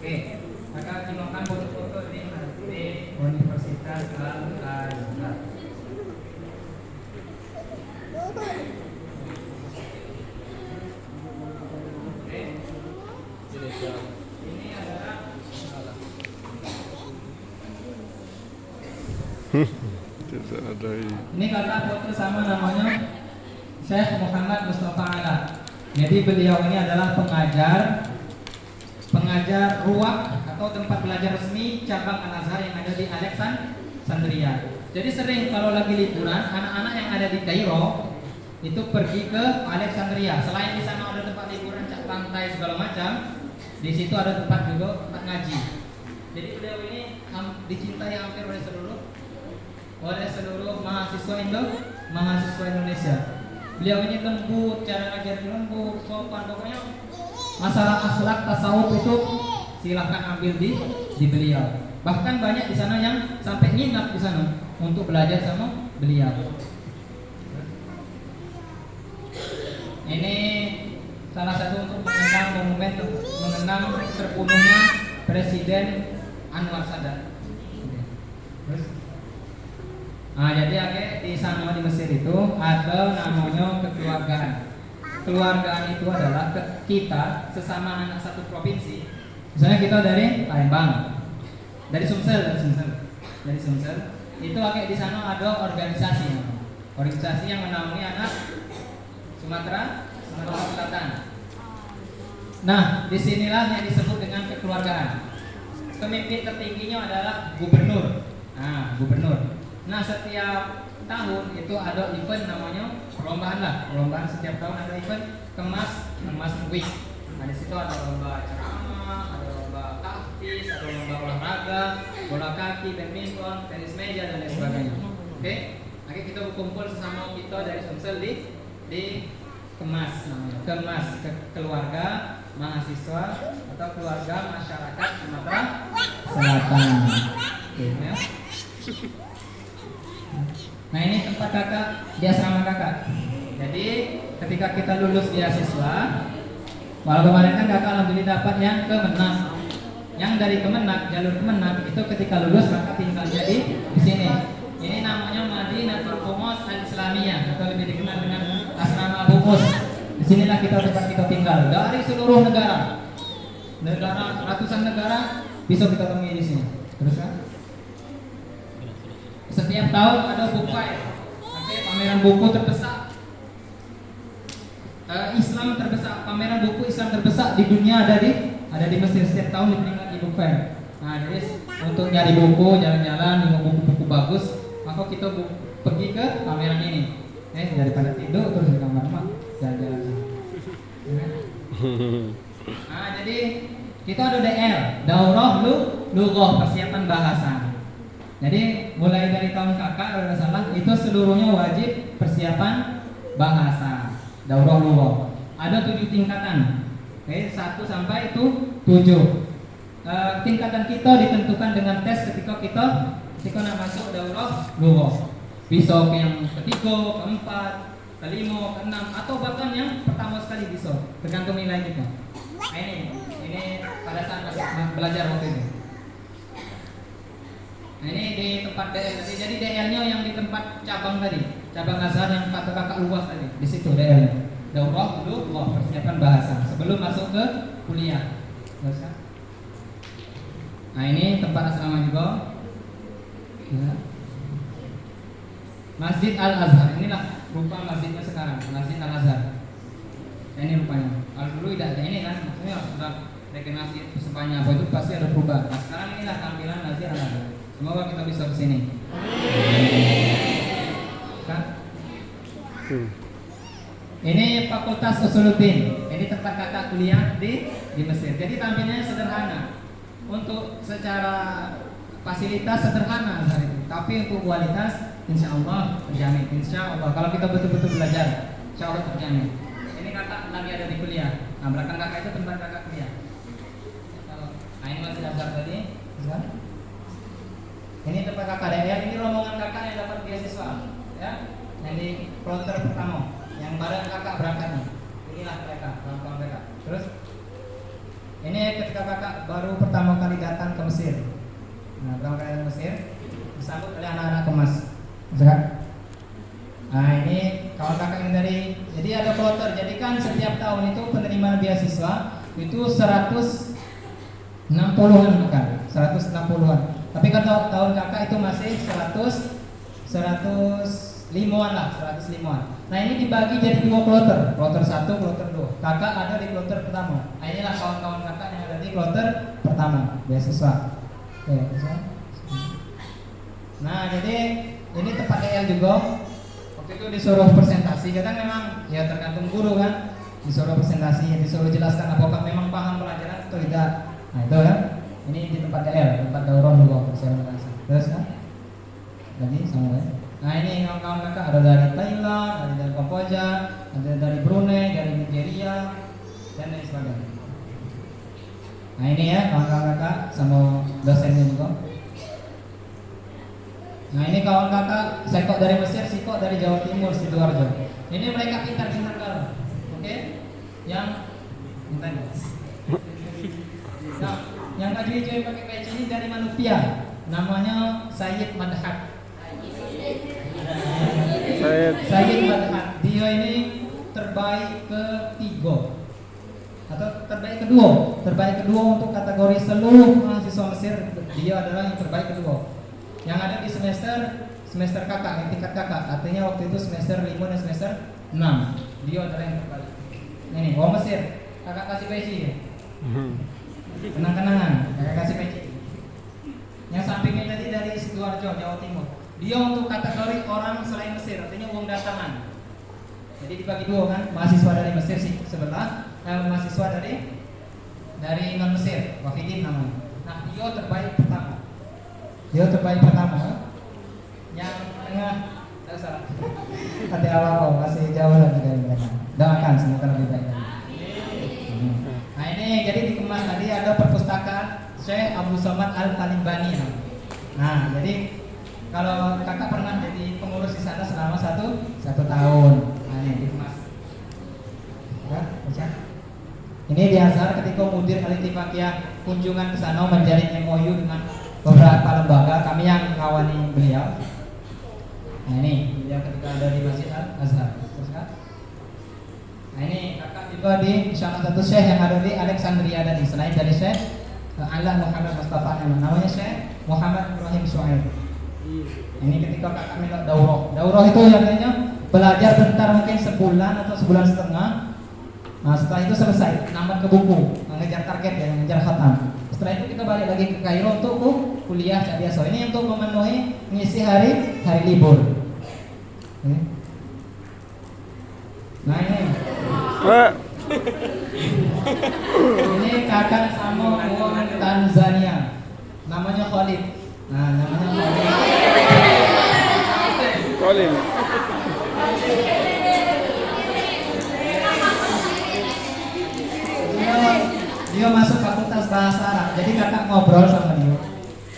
S3: Oke, maka silakan foto-foto di Universitas Al-Azhar. Ini adalah ini kata foto sama namanya Syekh Muhammad Mustafa Ala. Jadi beliau ini adalah pengajar ruang atau tempat belajar resmi cabang Al-Azhar yang ada di Alexandria. Jadi sering kalau lagi liburan, anak-anak yang ada di Kairo itu pergi ke Alexandria. Selain di sana ada tempat liburan, pantai segala macam, di situ ada tempat juga tempat ngaji. Jadi beliau ini dicintai hampir oleh seluruh mahasiswa Indonesia. Beliau ini lembut, cara ngajar lembut, sopan, pokoknya masalah akhlak tasawuf itu silahkan ambil di beliau. Bahkan banyak di sana yang sampai nginap di sana untuk belajar sama beliau. Ini salah satu untuk mengenang terbunuhnya Presiden Anwar Sadat. Terus, jadi di sana di Mesir itu ada namanya kekeluargaan. Kekeluargaan itu adalah kita sesama anak satu provinsi. Misalnya kita dari Palembang, dari Sumsel, itu di sana ada organisasi yang menaungi anak Sumatera Selatan. Nah, disinilah yang disebut dengan kekeluargaan. Pemimpin tertingginya adalah gubernur. Nah, setiap tahun itu ada event namanya perlombaan setiap tahun ada event kemas week. Nah, di situ ada lomba ceramah, ada lomba tahfiz, ada lomba olahraga, bola kaki, badminton, tenis meja dan lain sebagainya. Oke, lagi kita berkumpul sesama kita dari Sumsel di kemas keluarga mahasiswa atau keluarga masyarakat Sumatera Selatan. Oke, ya. Nah, ini tempat kakak di asrama kakak. Jadi ketika kita lulus beasiswa, walau kemarin kan kakak alhamdulillah dapat yang Kemenak. Yang dari Kemenak, jalur Kemenak itu ketika lulus kakak tinggalnya di sini. Ini namanya Madinatul Humus Al-Islamiyah atau lebih dikenal dengan asrama Humus. Di sinilah tempat kita tinggal dari seluruh negara ratusan negara bisa kita temui di sini. Terus kan? Setiap tahun ada book fair, pameran buku terbesar Islam terbesar, pameran buku Islam terbesar di dunia ada di Mesir. Setiap tahun diperingati book fair. Nah, jadi untuk nyari buku, jalan-jalan, nengok buku-buku bagus, maka kita pergi ke pameran ini. Daripada tidur terus di kamar mak, jalan-jalan. Nah, jadi kita ada DR, Daurah Lughah, persiapan bahasa. Jadi mulai dari tahun kakak kalau tidak salah itu seluruhnya wajib persiapan bahasa Daurah Lughah. Ada 7 tingkatan. 1 sampai 7. Tingkatan kita ditentukan dengan tes ketika kita nak masuk Daurah Lughah. Bisa ke yang ketiga, keempat, kelima, keenam, atau bahkan yang pertama sekali bisa, tergantung nilai kita. Nah, ini pada saat belajar waktu ini. Nah, ini di tempat DL tadi. Jadi DL-nya yang di tempat cabang tadi, cabang Azhar yang kata kakak luas tadi, di situ DL-nya. Daurah Lughah, persiapan bahasa sebelum masuk ke kuliah. Nah, ini tempat asrama juga. Ya. Masjid Al-Azhar, inilah rupa masjidnya sekarang, Masjid Al Azhar. Nah, ini rupanya. Kalau dulu tidak ada ini kan, maksudnya sudah regenerasi sebanyak apa itu pasti ada perubahan. Nah, sekarang inilah tampilan Masjid Al Azhar. Semoga kita bisa ke sini. Kan? Ini Fakultas Usuluddin. Ini tempat kakak kuliah di Mesir. Jadi tampilnya sederhana. Untuk secara fasilitas sederhana Azhar itu, tapi untuk kualitas insya Allah terjamin. Insya Allah kalau kita betul-betul belajar, insya Allah terjamin. Ini kakak lagi ada di kuliah. Nah, belakang kakak itu tempat kakak kuliah. Nah, ini masih Azhar tadi. Ini tempat kakak DR. Ini rombongan kakak yang dapat beasiswa, ya. Yang di kloter pertama, yang bareng kakak berangkatnya. Inilah mereka, kawan-kawan mereka. Terus ini ketika kakak baru pertama kali datang ke Mesir. Nah, pertama kali datang ke Mesir disambut oleh anak-anak kemas. Nah, ini kawan kakak yang dari, jadi ada kloter. Jadi kan setiap tahun itu penerimaan beasiswa itu 160-an kan, 160-an. Tapi kan tahun kakak itu masih 105-an lah, 105-an. Nah, ini dibagi jadi dua kloter, kloter 1, kloter 2. Kakak ada di kloter pertama. Nah, inilah kawan-kawan kakak yang ada di kloter pertama, beasiswa. Oke, nah, jadi ini tempat DL juga. Waktu itu disuruh presentasi, kadang memang ya tergantung guru kan. Disuruh presentasi, disuruh jelaskan apakah memang paham pelajaran atau tidak. Nah, itu kan. Ini di tempat DL, tempat daurah juga saya merasa. Terus kan? Lagi sama ya. Nah, ini kawan-kawan kakak ada dari Thailand, dari Kamboja, ada dari Brunei, dari Nigeria, dan lain sebagainya. Nah, ini ya kawan-kawan kakak sama dosennya juga. Nah, ini kawan kakak, saya kok dari Mesir, si kok dari Jawa Timur, Sidoarjo. Ini mereka pintar-pintar kalau, oke? Yang minta nah, yang baju hijau yang pakai peci ini dari Manupia, namanya Sayyid Madhat. Sayyid Madhat, dia ini terbaik ketiga atau terbaik kedua untuk kategori seluruh mahasiswa Mesir. Dia adalah yang terbaik kedua. Yang ada di semester kakak, yang tingkat kakak, artinya waktu itu semester 5 dan semester 6. Dia adalah yang terbaik. Ini orang Mesir, kakak kasih peci ya. Kenang-kenangan, kakak kasih peci. Yang sampingnya tadi dari Sidoarjo, Jawa Timur. Dia untuk kategori orang selain Mesir, artinya uang datangan. Jadi dibagi dua kan, mahasiswa dari Mesir sih sebelah, mahasiswa dari non Mesir, Wafidin namanya. Nah, dia terbaik pertama. Yang tengah, tidak salah. Hati awal masih jauh lagi dari mereka. Doakan semoga lebih baik lagi. Nah, ini jadi dikemas tadi ada perpustakaan Syekh Abu Somad Al-Talimbani. Nah, jadi kalau kakak pernah jadi pengurus di sana selama satu tahun. Nah, ini dikemas. Ya, baca. Ini di Azhar ketika Mudir Al-Ittifaqiyah kunjungan ke sana menjalin MOU dengan beberapa lembaga, kami yang mengawani beliau. Nah, ini beliau ketika ada di Masjid Al-Azhar. Nah, ini kakak juga di salah satu syekh yang ada di Alexandria tadi, selain dari Syekh Ala Muhammad Mustafa, namanya Syekh Muhammad Ibrahim Suhaib. Ini ketika kakak minta daurah itu artinya belajar bentar, mungkin sebulan atau sebulan setengah. Nah, setelah itu selesai, nambah ke buku, mengejar target ya, mengejar khatam. Setelah itu kita balik lagi ke Kairo untuk kuliah biasa. Ini untuk memenuhi mengisi hari libur. Nah, ini kakak sama orang Tanzania, namanya Khalid. Nah, namanya Khalid. Dia masuk fakultas bahasa Arab. Jadi kakak ngobrol sama dia.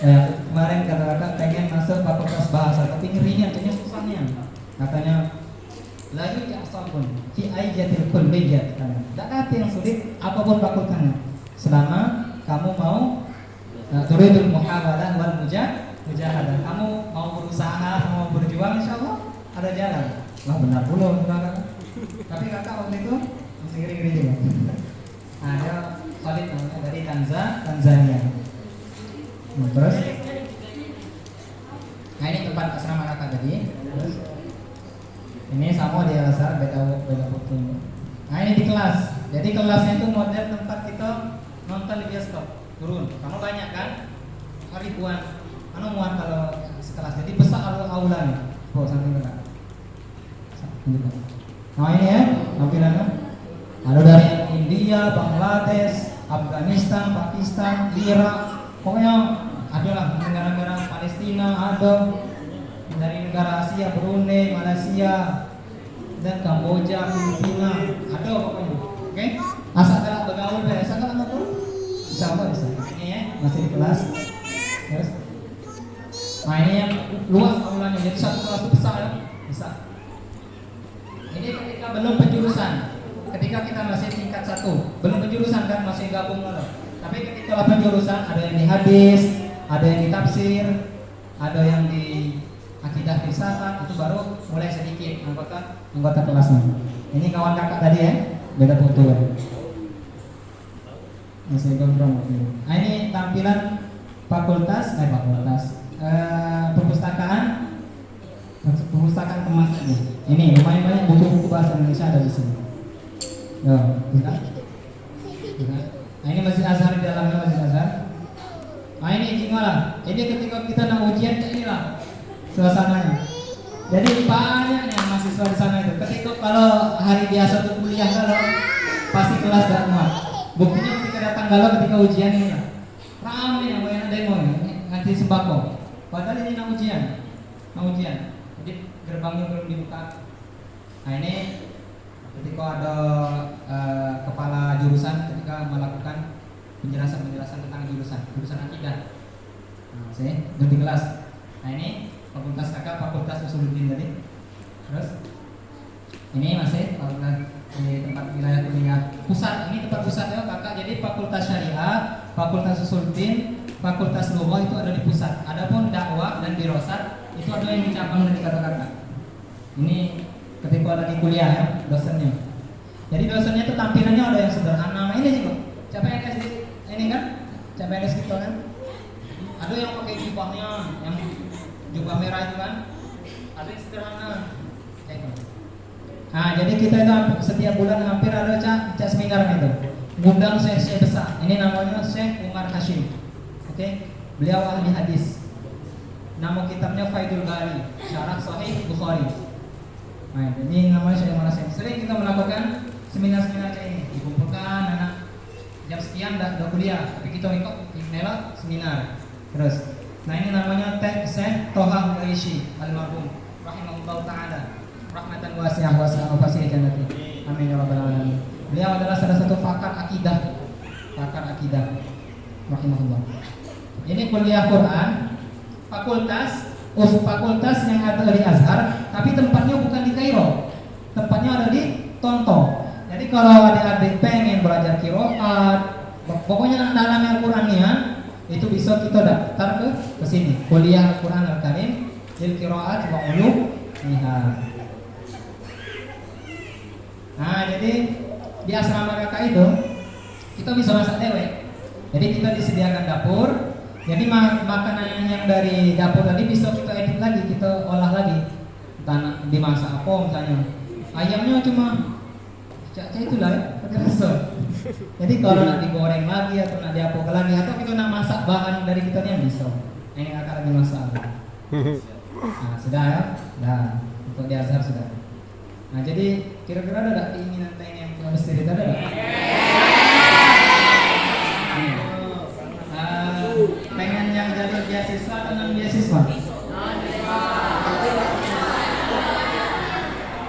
S3: Ya, kemarin kata kakak pengen masuk fakultas bahasa, tapi ngerinya, artinya susahnya. Katanya lalu jasabun fi ayyatil kulliyat. Tak ada yang sulit apapun fakultasnya. Selama kamu mau turidul muhawalah wal mujahadah. Kamu mau berusaha, mau berjuang, insyaallah ada jalan. Wah, benar pula kakak. Tapi kakak waktu itu masih ngeri-ngeri juga. Ada Khalid namanya dari Tanzania. Terus, nah ini tempat asrama kakak tadi. Terus, Ini sama di Al-Azhar, beda buku. Nah ini di kelas. Jadi kelasnya itu model tempat kita nonton di bioskop. Turun. Kamu banyak kan? Ribuan. Anu muat kalau sekelas. Jadi besar aulanya. Oh sampai berapa? Nah ini ya tampilannya. Ada dari India, Bangladesh, Afghanistan, Pakistan, Irak. Pokoknya ada lah negara-negara Palestina, ada dari negara Asia, Brunei, Malaysia, dan Kamboja, Filipina, ada pokoknya. Oke? Asal kalau bergaul biasa kan apa? Bisa apa bisa? Ini ya masih di kelas. Terus, nah ini yang luas aulanya, jadi satu kelas itu besar ya, besar. Ini ketika belum penjurusan, ketika kita masih tingkat 1, belum penjurusan kan masih gabung loh. Tapi ketika penjurusan ada yang di hadis, ada yang di tafsir, ada yang di akidah filsafat, itu baru mulai sedikit anggota kelasnya. Ini kawan kakak tadi ya, beda foto ya. Masih gondrong. Nah ini tampilan fakultas, perpustakaan kemasannya. Ini lumayan banyak buku-buku bahasa Indonesia ada di sini. Nah ini Masjid Azhar, di dalamnya Masjid Azhar. Nah ini gimana? Jadi ketika kita nak ujian kayak inilah suasananya. Jadi banyaknya mahasiswa di sana itu. Ketika kalau hari biasa tuh kuliah kalau pasti kelas gak muat. Buktinya ketika datang galau ketika ujian ini lah. Ramai yang banyak demo nganti sembako. Padahal ini nak ujian. Jadi gerbangnya belum dibuka. Nah ini ketika ada kepala jurusan ketika melakukan penjelasan tentang jurusan akidah. Nah, saya ganti kelas. Nah ini fakultas kakak, fakultas Usuluddin tadi. Terus ini masih fakultas di tempat wilayah kuliah pusat. Ini tempat pusat ya kakak. Jadi fakultas syariah, fakultas Usuluddin, fakultas lughah itu ada di pusat. Adapun dakwah dan dirosat itu ada yang di cabang dari kakak. Ini ketika lagi kuliah ya dosennya. Jadi dosennya itu tampilannya ada yang sederhana. Nah ini juga CPNS ini kan, CPNS gitu kan. Ada yang pakai jubahnya, yang jubah merah itu kan. Ada yang sederhana. Nah jadi kita itu setiap bulan hampir ada cak seminar itu. Ngundang syekh besar. Ini namanya Syekh Umar Hashim. Oke, beliau ahli hadis. Nama kitabnya Faidul Bari, Syarah Sahih Bukhari. Nah, ini namanya Syekh Umar Hashim. Sering kita melakukan seminar-seminar kayak ini. Dikumpulkan anak jam sekian dah kuliah, tapi kita ikut inilah seminar. Terus, nah ini namanya Syekh Toha Quraisy almarhum rahimahullah taala rahmatan wasi'ah fasih jannati. Amin ya rabbal alamin. Beliau adalah salah satu pakar akidah rahimahullah. Ini kuliah Quran fakultas yang ada di Azhar, tapi tempatnya bukan di Kairo, tempatnya ada di Tonto. Jadi kalau adik-adik pengen belajar qiraat, pokoknya dalam Al-Qur'anian itu bisa kita daftar ke sini. Kuliah Al-Qur'an Al-Karim lil qiraat wa ulum-iha. Nah, jadi di asrama kakak itu kita bisa masak dewek. Jadi kita disediakan dapur. Jadi makanan yang dari dapur tadi bisa kita edit lagi, kita olah lagi. Entah dimasak apa misalnya. Ayamnya cuma itulah ya, pakai rasa. Jadi kalau nak digoreng lagi atau nak diapok lagi atau kita nak masak bahan dari kita yang bisa. Nah, ini kakak lagi masak. Nah, sudah ya? Dah, untuk di Azhar sudah. Nah, jadi kira-kira ada keinginan yang mesti ada enggak? Pengen yang jadi beasiswa atau non beasiswa?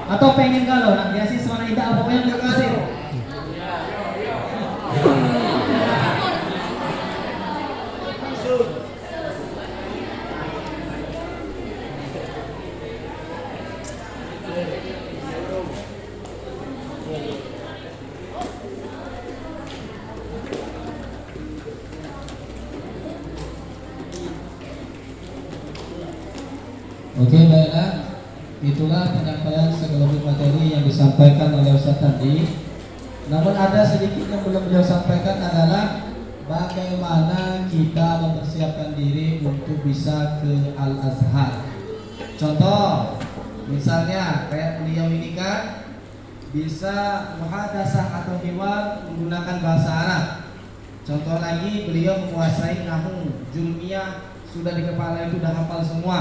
S3: Atau pengen kalau nak beasiswa nak tidak apa yang nggak kasih?
S4: Oke, baiklah. Itulah penyampaian segelombol materi yang disampaikan oleh Ustaz tadi. Namun ada sedikit yang belum beliau sampaikan adalah bagaimana kita mempersiapkan diri untuk bisa ke Al-Azhar. Contoh, Misalnya kayak beliau ini kan bisa muhadasah atau hiwar menggunakan bahasa Arab. Contoh lagi, beliau menguasai nahwu, julmiyah, sudah di kepala itu udah hafal semua.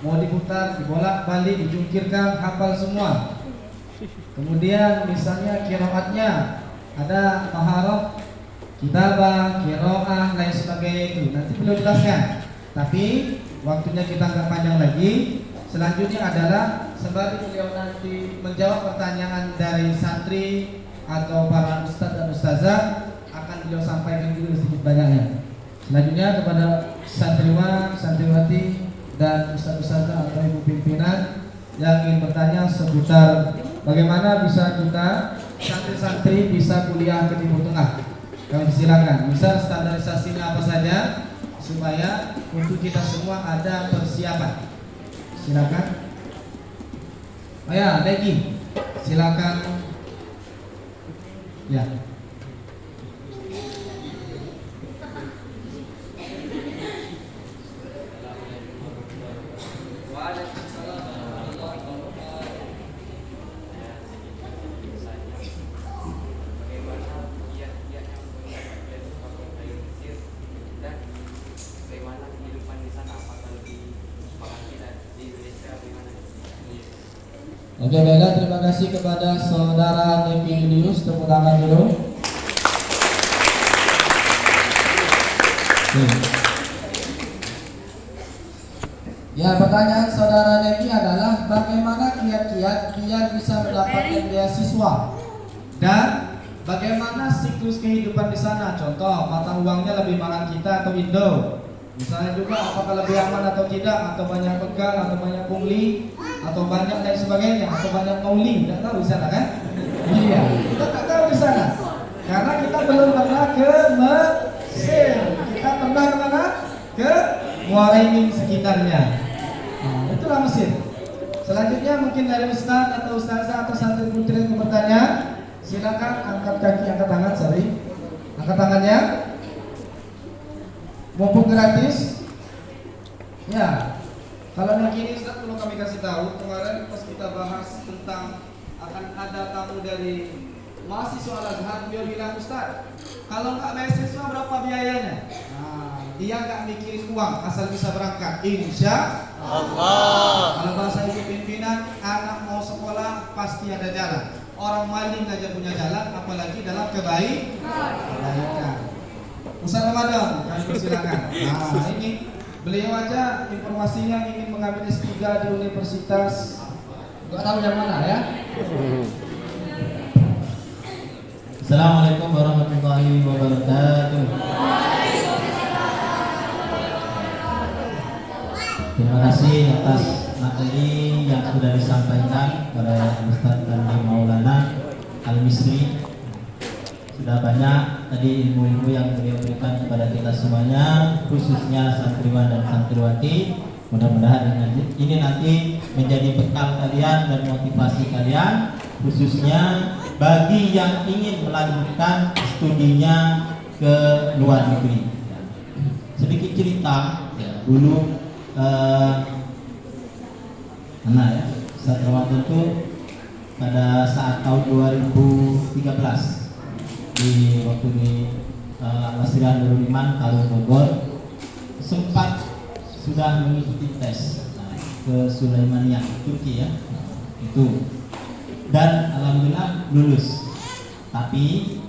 S4: Mau diputar, dibolak-balik, dijungkirkan, hafal semua. Kemudian misalnya qiraatnya ada taharah, kitabah, qiraah, lain sebagainya itu. Nanti beliau jelaskan. Tapi waktunya kita nggak panjang lagi. Selanjutnya adalah sembari beliau nanti menjawab pertanyaan dari santri atau para ustadz dan ustazah, akan beliau sampaikan dulu sedikit banyaknya. Selanjutnya kepada santriwan, santriwati dan ustadz-ustazah atau ibu pimpinan yang ingin bertanya seputar bagaimana bisa kita santri-santri bisa kuliah ke Timur Tengah. Kami silakan. Misal standarisasinya apa saja supaya untuk kita semua ada persiapan. Silakan. Oh ya, Legi. Silakan. Ya. Oke, baiklah, terima kasih kepada saudara Nevi Julius, tepuk tangan dulu. Ya, pertanyaan saudara Nevi adalah bagaimana kiat-kiat biar bisa mendapatkan beasiswa dan bagaimana siklus kehidupan di sana. Contoh, mata uangnya lebih mahal kita atau Indo. Misalnya juga apakah lebih aman atau tidak, atau banyak pegang, atau banyak pungli, atau banyak dan sebagainya, atau banyak mauli, tidak tahu di sana kan? Iya, kita tidak tahu di sana, karena kita belum pernah ke Mesir. Kita pernah kemana? Ke Muaraimin sekitarnya. Nah, itulah Mesir. Selanjutnya mungkin dari ustaz atau ustazah atau santri putri yang bertanya, silakan angkat kaki, angkat tangan, angkat tangannya. Mumpung gratis, ya. Kalau yang ini Ustaz perlu kami kasih tahu, kemarin pas kita bahas tentang akan ada tamu dari mahasiswa Al-Azhar, beliau bilang, Ustaz, kalau nggak beasiswa berapa biayanya? Nah, dia nggak mikirin uang, asal bisa berangkat, insya Allah. Kalau bahasa ibu pimpinan, anak mau sekolah pasti ada jalan. Orang maling aja punya jalan, apalagi dalam kebaikan. Ustaz Ramadan, kami persilakan. Nah, ini beliau aja informasinya ingin mengambil S3 di universitas, nggak tahu yang mana ya.
S5: Assalamualaikum warahmatullahi wabarakatuh. Terima kasih atas materi yang sudah disampaikan oleh Ustaz Tandi Maulana Al-Misri. Sudah banyak tadi ilmu-ilmu yang beliau berikan kepada kita semuanya, khususnya santriwan dan santriwati. Mudah-mudahan ini nanti menjadi bekal kalian dan motivasi kalian, khususnya bagi yang ingin melanjutkan studinya ke luar negeri. Sedikit cerita, dulu Ustaz Ramadan itu pada saat tahun 2013 di waktu di Masjid Nurul Iman Kalung Bogor sempat sudah mengikuti tes ke Sulaimaniyah Turki ya, itu, dan alhamdulillah lulus. Tapi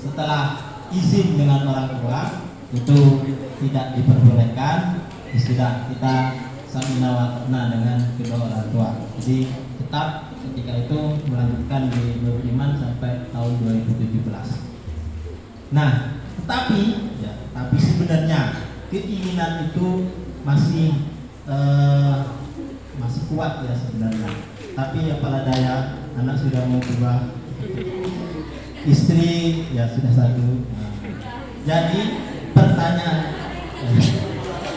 S5: setelah izin dengan orang tua itu tidak diperbolehkan, sudah kita samina wa ta'na dengan kedua orang tua. Jadi tetap ketika itu melanjutkan di Nurul Iman sampai tahun 2017. Nah, tapi sebenarnya keinginan itu masih kuat ya sebenarnya. Tapi apalah daya, anak sudah mau dua, istri ya sudah satu. Nah, jadi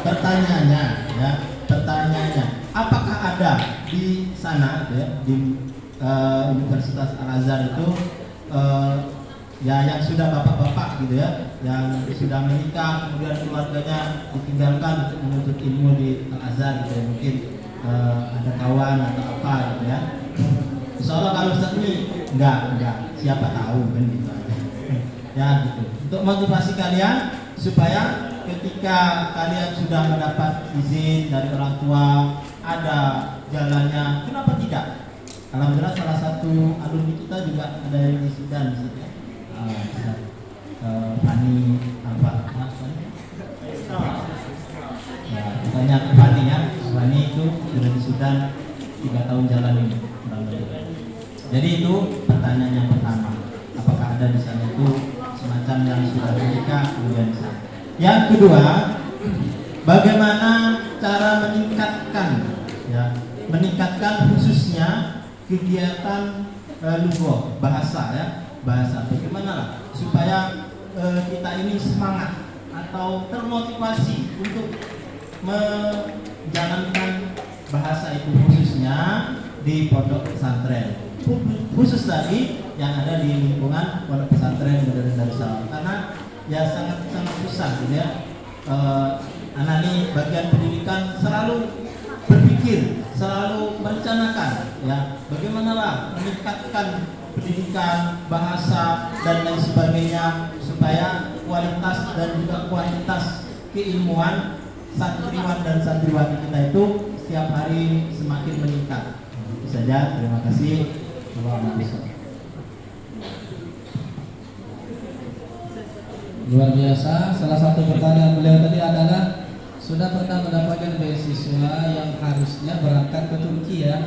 S5: pertanyaannya, apakah ada di sana ya, di Universitas Al-Azhar itu ya yang sudah bapak-bapak gitu ya, yang sudah menikah kemudian keluarganya ditinggalkan untuk menuntut ilmu di Al-Azhar gitu ya, mungkin ada kawan atau apa gitu ya. Insya Allah kalau Ustaz ini enggak, siapa tahu kan gitu aja. Ya gitu. Untuk motivasi kalian supaya ketika kalian sudah mendapat izin dari orang tua, ada jalannya, kenapa tidak? Alhamdulillah salah satu alumni kita juga ada yang di Sudan di situ. Fani apa? Ya, tanya ke Fani ya. Fani itu sudah di Sudan 3 tahun jalan ini. Jadi itu pertanyaan yang pertama. Apakah ada di sana itu semacam yang sudah menikah kemudian di sana? Yang kedua, bagaimana cara meningkatkan khususnya kegiatan lugha, bahasa ya, bahasa. Bagaimana lah supaya kita ini semangat atau termotivasi untuk menjalankan bahasa itu khususnya di pondok pesantren, khusus tadi yang ada di lingkungan pondok pesantren Modern Darussalam, karena ya sangat susah gitu ya. Anak ini bagian pendidikan selalu berpikir, selalu merencanakan ya bagaimana lah meningkatkan pendidikan bahasa dan lain sebagainya supaya kualitas dan juga kuantitas keilmuan santriwan dan santriwati kita itu setiap hari semakin meningkat. Itu saja, terima kasih.
S4: Luar biasa. Salah satu pertanyaan beliau tadi adalah sudah pernah mendapatkan beasiswa yang harusnya berangkat ke Turki ya.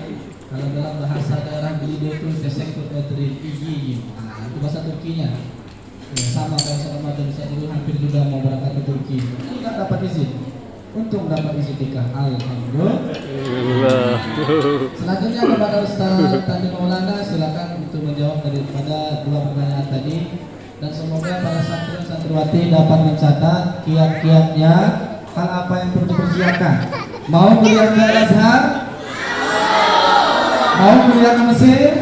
S4: Kalau dalam bahasa daerah beliau itu tesekut odrin igi. Nah, itu bahasa Turkinya. Ya, sama kayak selama dan saya dulu hampir juga mau berangkat ke Turki. Tidak dapat izin. Untuk dapat izin nikah. Alhamdulillah. Selanjutnya kepada Ustaz Tandi Maulana, silakan untuk menjawab daripada 2 pertanyaan tadi. Dan semoga para santri santriwati dapat mencatat kiat-kiatnya hal apa yang perlu dipersiapkan. Mau kuliah ke Al-Azhar? Mau kuliah ke Mesir?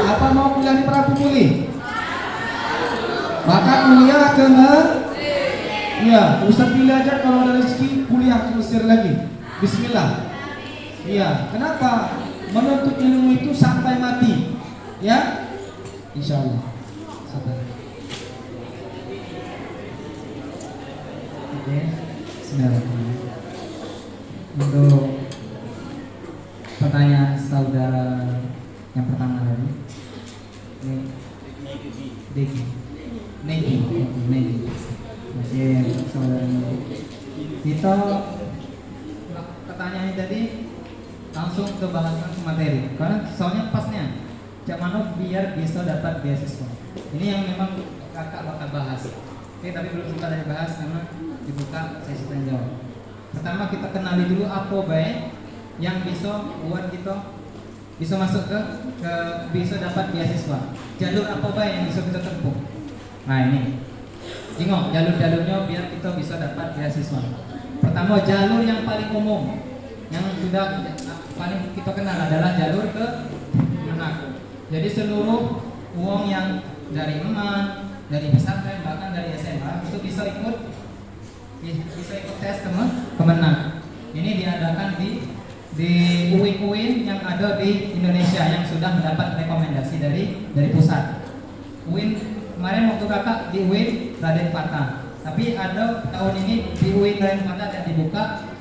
S4: Apa mau kuliah di Prabu Muli? Maka kuliah ke iya, Ustaz pilih aja kalau ada rezeki kuliah ke Mesir lagi. Bismillah. Iya, kenapa? Menuntut ilmu itu sampai mati. Ya? Insya Allah. Sabar.
S3: Oke, bismillahirrahmanirrahim. Untuk pertanyaan saudara yang pertama tadi, Negi. Oke, saudara Tito, pertanyaan tadi langsung ke bahasan materi, karena soalnya pasnya Cak Mano biar bisa dapat beasiswa. Ini yang memang kakak bakal bahas. Oke, tapi belum sempat dari bahas karena dibuka sesi tanya jawab. Pertama kita kenali dulu apa baik yang bisa buat kita bisa masuk ke bisa dapat beasiswa. Jalur apa baik yang bisa kita tempuh. Nah ini, tengok jalur-jalurnya biar kita bisa dapat beasiswa. Pertama, jalur yang paling umum yang sudah paling kita kenal adalah jalur ke Menak. Jadi seluruh uang yang dari eman, dari pesantren, bahkan dari SMA itu bisa ikut tes ke Menak. Ini diadakan di UIN yang ada di Indonesia yang sudah mendapat rekomendasi dari pusat. UIN kemarin waktu kakak di UIN Raden Fatah, tapi ada tahun ini di UIN Raden Fatah yang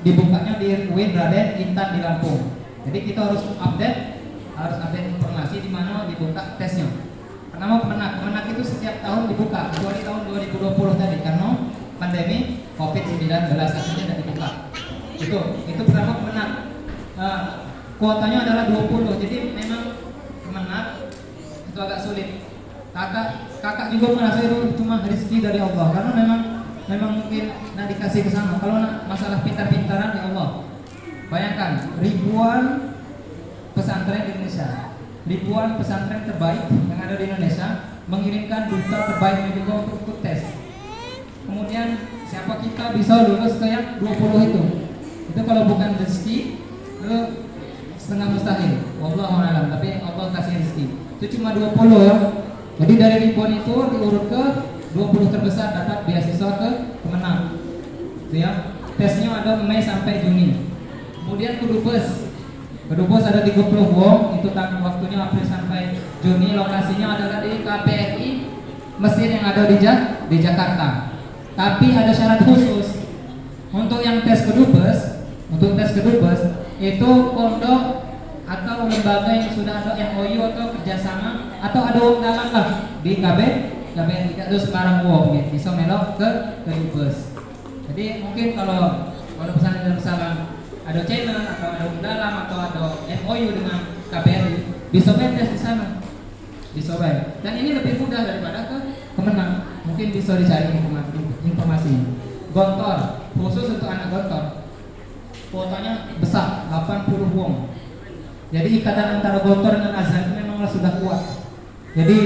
S3: dibukanya di UIN Raden Intan di Lampung. Jadi kita harus update informasi di mana dibuka tesnya. Pertama Kemenak itu setiap tahun dibuka, kecuali tahun 2020 tadi karena pandemi COVID-19 akhirnya tidak dibuka. Itu pertama Kemenak. Kuotanya adalah 20, jadi memang Kemenak itu agak sulit. Kakak juga merasa itu cuma rezeki dari Allah, karena memang mungkin dikasih ke sana. Kalau masalah pintar-pintaran ya Allah. Bayangkan ribuan pesantren di Indonesia, ribuan pesantren terbaik yang ada di Indonesia mengirimkan duta terbaiknya juga untuk ikut tes. Kemudian siapa kita bisa lulus ke yang 20 itu? Itu kalau bukan rezeki itu setengah mustahil. Wallahu a'lam, tapi Allah kasih rezeki. Itu cuma 20 ya. Jadi dari ribuan itu diurut ke 20 terbesar dapat beasiswa ke Kemenak. Itu ya. Tesnya ada Mei sampai Juni.
S1: Kemudian Kedubes ada 30 wong, itu tanggung waktunya April sampai Juni. Lokasinya adalah di KBRI Mesir yang ada di Jakarta. Tapi ada syarat khusus untuk yang tes kedubes. Untuk tes kedubes itu pondok atau lembaga yang sudah ada MOU atau kerjasama atau ada wong dalam lah di KBRI itu sembarang wong gitu. Bisa melok ke kedubes. Jadi mungkin kalau pesan dalam salam ada channel atau ada wong dalam atau ada MOU dengan KBRI bisa tes di sana. Bisa dan ini lebih mudah daripada ke Kemenang. Mungkin bisa dicari informasi. Gontor khusus untuk anak gontor. Kuotanya besar 80 wong. Jadi ikatan antara gontor dengan Azhar itu memanglah sudah kuat. Jadi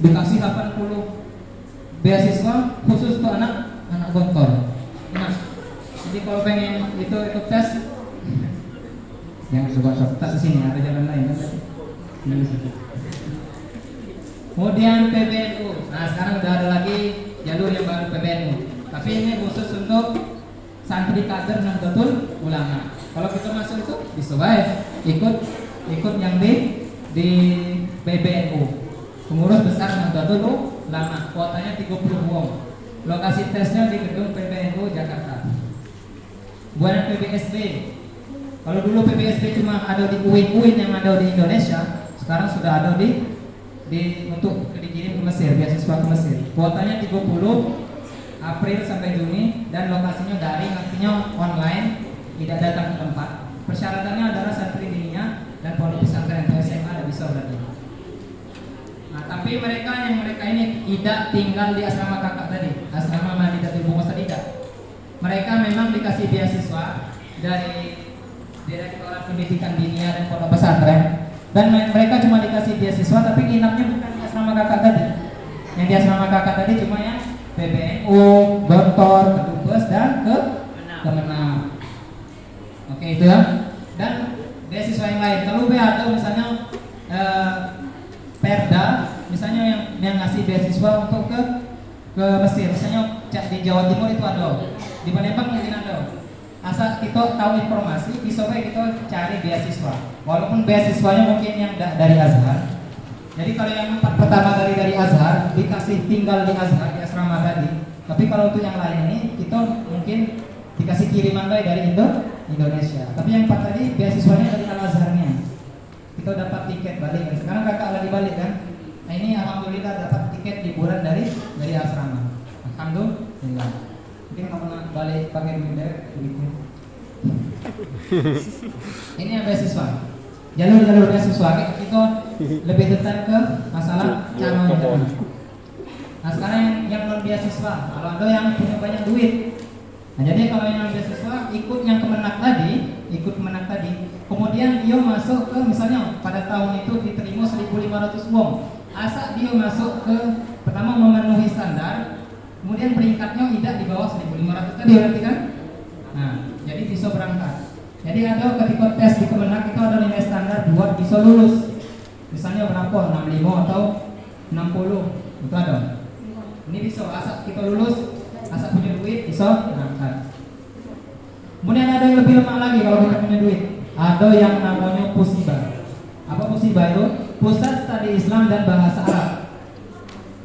S1: dikasih 80 beasiswa khusus untuk anak gontor. Nah, jadi kalau pengen itu ikut tes, yang coba tak di sini ada jalan lain kan? Kemudian PBNU. Nah sekarang udah ada lagi jalur yang baru PBNU. Tapi ini khusus untuk santri kader Nahdlatul Ulama. Kalau kita masuk itu bisa baik ikut yang di PBNU. Pengurus besar Nahdlatul Ulama. Kuotanya 30 wong. Lokasi tesnya di gedung PBNU Jakarta. Buat PBSB. Kalau dulu PBSB cuma ada di UIN yang ada di Indonesia, sekarang sudah ada untuk dikirim ke Mesir, beasiswa ke Mesir. Kuotanya 30 April sampai Juni dan lokasinya daring, artinya online, tidak datang ke tempat. Persyaratannya adalah santri diniyah dan pondok pesantren atau SMA ada bisa berarti. Nah, tapi mereka ini tidak tinggal di asrama kakak tadi, asrama Madinatul Bungas tidak. Mereka memang dikasih beasiswa dari Direktorat Pendidikan Diniyah dan Pondok Pesantren. Dan mereka cuma dikasih beasiswa tapi nginapnya bukan di asrama kakak tadi. Yang di asrama kakak tadi cuma yang PBNU, Gontor, Kedubes dan Kemenang. Oke itu ya. Dan beasiswa yang lain. Kalau atau misalnya Perda, misalnya yang ngasih beasiswa untuk ke Mesir, misalnya di Jawa Timur itu ada, di Palembang mungkin ada. Asal kita tahu informasi, bisa kita cari beasiswa. Walaupun beasiswanya mungkin yang dari Azhar. Jadi kalau yang 4 pertama dari Azhar dikasih tinggal di Azhar di asrama tadi. Tapi kalau untuk yang lain ini kita mungkin dikasih kiriman dari Indonesia. Tapi yang 4 tadi beasiswanya dari Al Azharnya. Kita dapat tiket balik. Sekarang kakak lagi balik kan? Nah ini alhamdulillah dapat tiket liburan dari asrama. Alhamdulillah. Mungkin kamu balik pakai duit begitu. Ini yang beasiswa. Jalur beasiswa kita lebih detail ke masalah calon. Nah sekarang yang non beasiswa, kalau ada yang punya banyak duit. Nah jadi kalau yang beasiswa ikut yang Kemenang tadi, kemudian dia masuk ke misalnya pada tahun itu diterima 1.500 wong. Asal dia masuk ke pertama memenuhi standar. Kemudian peringkatnya tidak di bawah 1.500 tadi berarti kan? Nah, jadi bisa berangkat. Jadi ada ketika tes di Kemenang kita ada nilai standar 2 bisa lulus. Misalnya berapa? 65 atau 60 itu ada. Ini bisa asal kita lulus, asal punya duit bisa berangkat. Kemudian ada yang lebih lemah lagi kalau kita punya duit. Ada yang namanya Pusibah. Apa Pusibah itu? Pusat Studi Islam dan Bahasa Arab.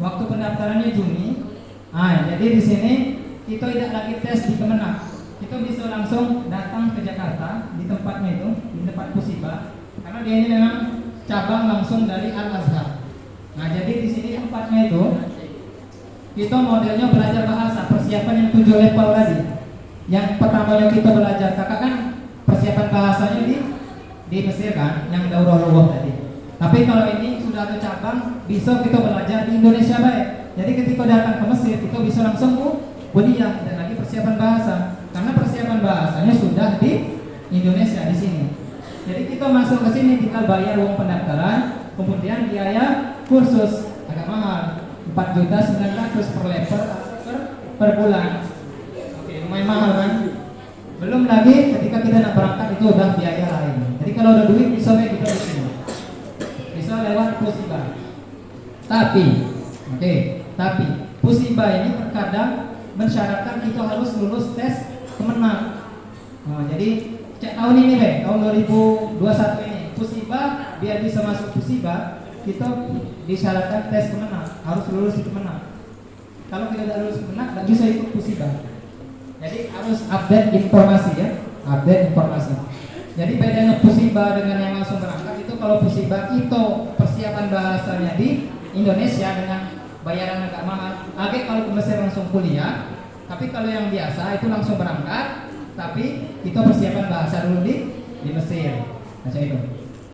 S1: Waktu pendaftarannya Juni. Nah, jadi di sini kita tidak lagi tes di Kemenang. Kita bisa langsung datang ke Jakarta di tempatnya itu, di tempat Pusibah. Karena dia ini memang cabang langsung dari Al Azhar. Nah, jadi di sini tempatnya itu kita modelnya belajar bahasa, persiapan yang 7 level tadi. Yang pertamanya kita belajar, kakak kan persiapan bahasanya di Mesir kan, yang daurah luwah tadi. Tapi kalau ini sudah ada cabang, bisa kita belajar di Indonesia baik. Jadi ketika datang ke Mesir, kita bisa langsung kuliah dan lagi persiapan bahasa. Karena persiapan bahasanya sudah di Indonesia di sini. Jadi kita masuk ke sini tinggal bayar uang pendaftaran, kemudian biaya kursus agak mahal, 4.900.000 per level per bulan. Oke, lumayan mahal kan? Belum lagi ketika kita nak berangkat itu udah biaya lain. Jadi kalau ada duit bisa kita di sini. Bisa lewat Pusibah. Tapi Pusibah ini terkadang mensyaratkan kita harus lulus tes Kemenang. Nah, jadi
S3: cek tahun ini deh, tahun 2021 ini Pusiba, biar bisa masuk Pusiba kita disyaratkan tes kemenang, harus lulus di kemenang. Kalau tidak lulus kemenang, tidak bisa ikut Pusiba. Jadi harus update informasi ya, update informasi. Jadi bedanya Pusiba dengan yang langsung berangkat itu, kalau Pusiba itu persiapan bahasanya di Indonesia dengan bayaran agak mahal. Oke, kalau ke Mesir langsung kuliah, tapi kalau yang biasa itu langsung berangkat, tapi kita persiapan bahasa dulu di Mesir. Macam itu.